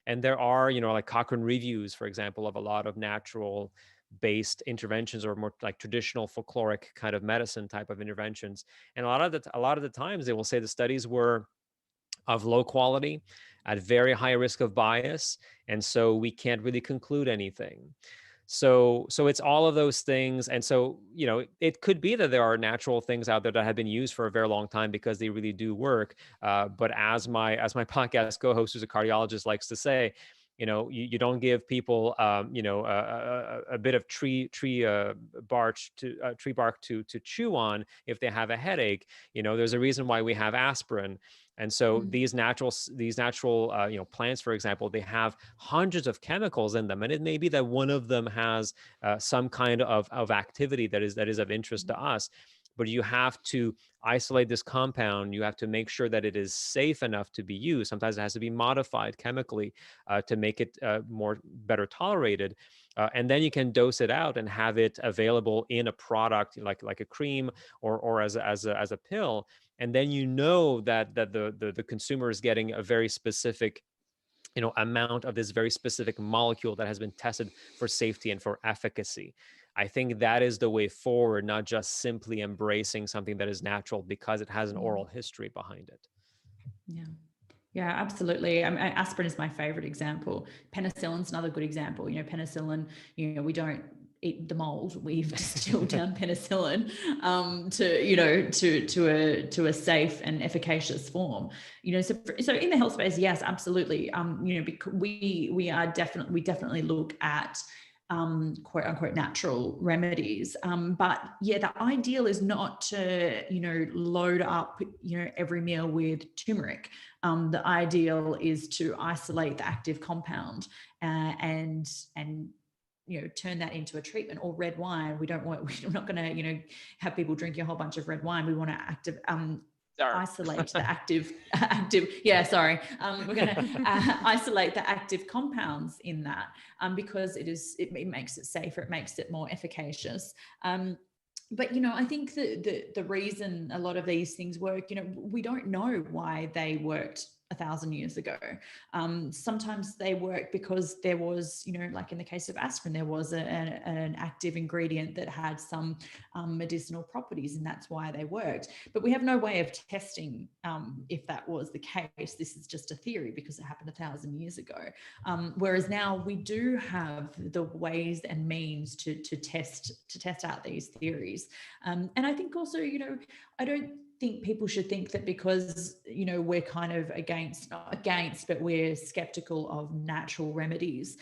And there are, like Cochrane reviews, for example, of a lot of natural based interventions, or more like traditional folkloric kind of medicine type of interventions. And a lot of the times they will say the studies were of low quality, at very high risk of bias, and so we can't really conclude anything. So it's all of those things. And so, it could be that there are natural things out there that have been used for a very long time because they really do work. But as my podcast co-host, who's a cardiologist, likes to say, you don't give people, a bit of tree bark to chew on if they have a headache. There's a reason why we have aspirin. And so these natural plants, for example, they have hundreds of chemicals in them, and it may be that one of them has some kind of activity that is of interest to us. But you have to isolate this compound. You have to make sure that it is safe enough to be used. Sometimes it has to be modified chemically to make it better tolerated. And then you can dose it out and have it available in a product like a cream or as a pill. And then that the consumer is getting a very specific amount of this very specific molecule that has been tested for safety and for efficacy. I think that is the way forward, not just simply embracing something that is natural because it has an oral history behind it. Yeah, absolutely. I mean, aspirin is my favorite example. Penicillin's another good example. Penicillin, we don't eat the mold. We've distilled down penicillin to a safe and efficacious form. So in the health space, yes, absolutely. Because we definitely look at quote unquote natural remedies. But yeah, the ideal is not to, load up, every meal with turmeric. The ideal is to isolate the active compound and turn that into a treatment. Or red wine. We're not going to, have people drinking a whole bunch of red wine. We want to isolate the active we're going to isolate the active compounds in that, because it makes it safer, it makes it more efficacious. But I think the reason a lot of these things work, we don't know why they worked 1,000 years ago. Sometimes they work because there was, like in the case of aspirin, there was an active ingredient that had some medicinal properties, and that's why they worked. But we have no way of testing if that was the case. This is just a theory because it happened 1,000 years ago. Whereas now we do have the ways and means to test out these theories. And I think also, I don't think people should think that because we're kind of not against, but we're skeptical of natural remedies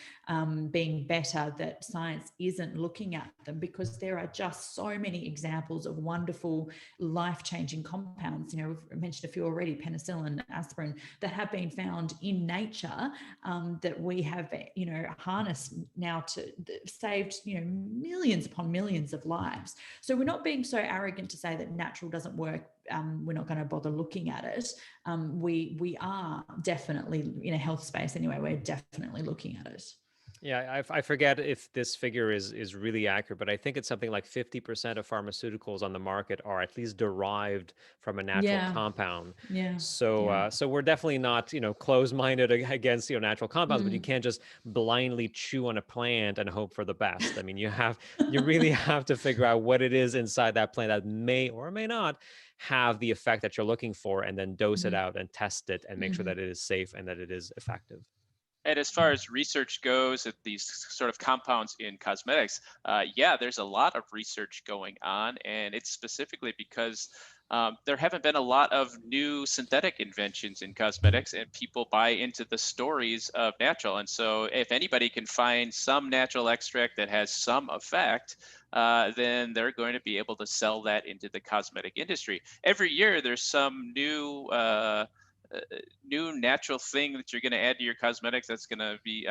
being better, that science isn't looking at them, because there are just so many examples of wonderful life-changing compounds. We've mentioned a few already: penicillin, aspirin, that have been found in nature, that we have harnessed now to saved millions upon millions of lives. So we're not being so arrogant to say that natural doesn't work. We're not going to bother looking at it. We are definitely, in a health space anyway, we're definitely looking at it. Yeah, I forget if this figure is really accurate, but I think it's something like 50% of pharmaceuticals on the market are at least derived from a natural compound. Yeah. So so we're definitely not closed-minded against natural compounds, but you can't just blindly chew on a plant and hope for the best. I mean, you really have to figure out what it is inside that plant that may or may not have the effect that you're looking for, and then dose it out and test it and make sure that it is safe and that it is effective. And as far as research goes at these sort of compounds in cosmetics, there's a lot of research going on, and it's specifically because there haven't been a lot of new synthetic inventions in cosmetics, and people buy into the stories of natural. And so if anybody can find some natural extract that has some effect, then they're going to be able to sell that into the cosmetic industry. Every year there's some new natural thing that you're going to add to your cosmetics that's going to be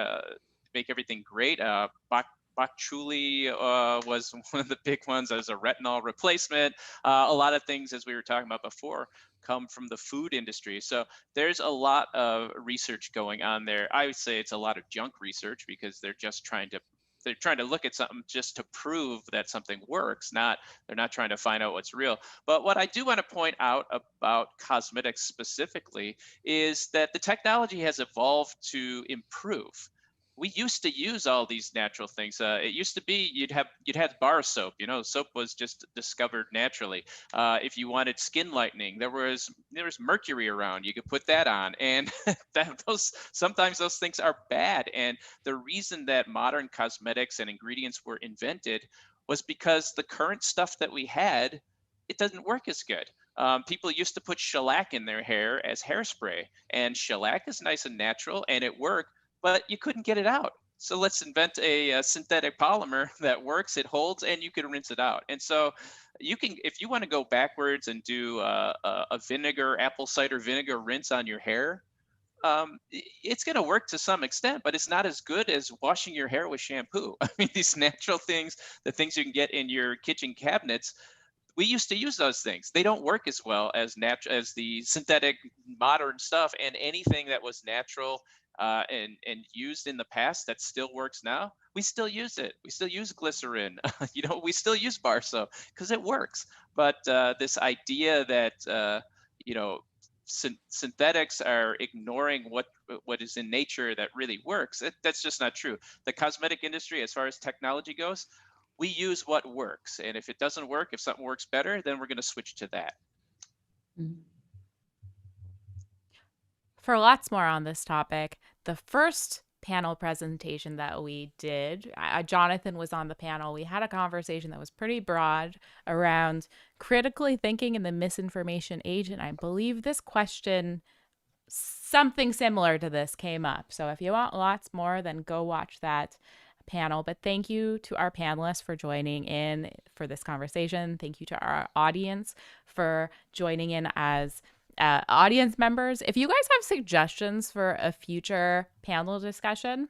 make everything great. Bok chouli was one of the big ones as a retinol replacement. A lot of things, as we were talking about before, come from the food industry. So there's a lot of research going on there. I would say it's a lot of junk research, because they're trying to look at something just to prove that something works. They're not trying to find out what's real. But what I do want to point out about cosmetics specifically is that the technology has evolved to improve. We used to use all these natural things. It used to be you'd have bar soap. Soap was just discovered naturally. If you wanted skin lightening, there was mercury around. You could put that on, and sometimes those things are bad. And the reason that modern cosmetics and ingredients were invented was because the current stuff that we had, it doesn't work as good. People used to put shellac in their hair as hairspray, and shellac is nice and natural, and it worked, but you couldn't get it out. So let's invent a synthetic polymer that works, it holds, and you can rinse it out. And so you can, if you want to go backwards and do a apple cider vinegar rinse on your hair, it's going to work to some extent, but it's not as good as washing your hair with shampoo. I mean, these natural things, the things you can get in your kitchen cabinets, we used to use those things. They don't work as well as the synthetic modern stuff. And anything that was natural and used in the past that still works now, we still use it. We still use glycerin. We still use bar soap because it works. But this idea that synthetics are ignoring what is in nature that really works, that's just not true. The cosmetic industry, as far as technology goes, we use what works. And if it doesn't work, if something works better, then we're going to switch to that. For lots more on this topic, the first panel presentation that we did, Jonathan was on the panel. We had a conversation that was pretty broad around critically thinking in the misinformation age. And I believe this question, something similar to this, came up. So if you want lots more, then go watch that panel. But thank you to our panelists for joining in for this conversation. Thank you to our audience for joining in as audience members. If you guys have suggestions for a future panel discussion,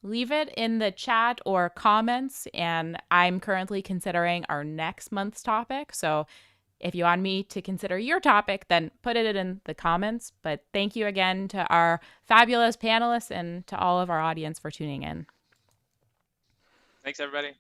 leave it in the chat or comments. And I'm currently considering our next month's topic. So if you want me to consider your topic, then put it in the comments. But thank you again to our fabulous panelists and to all of our audience for tuning in. Thanks, everybody.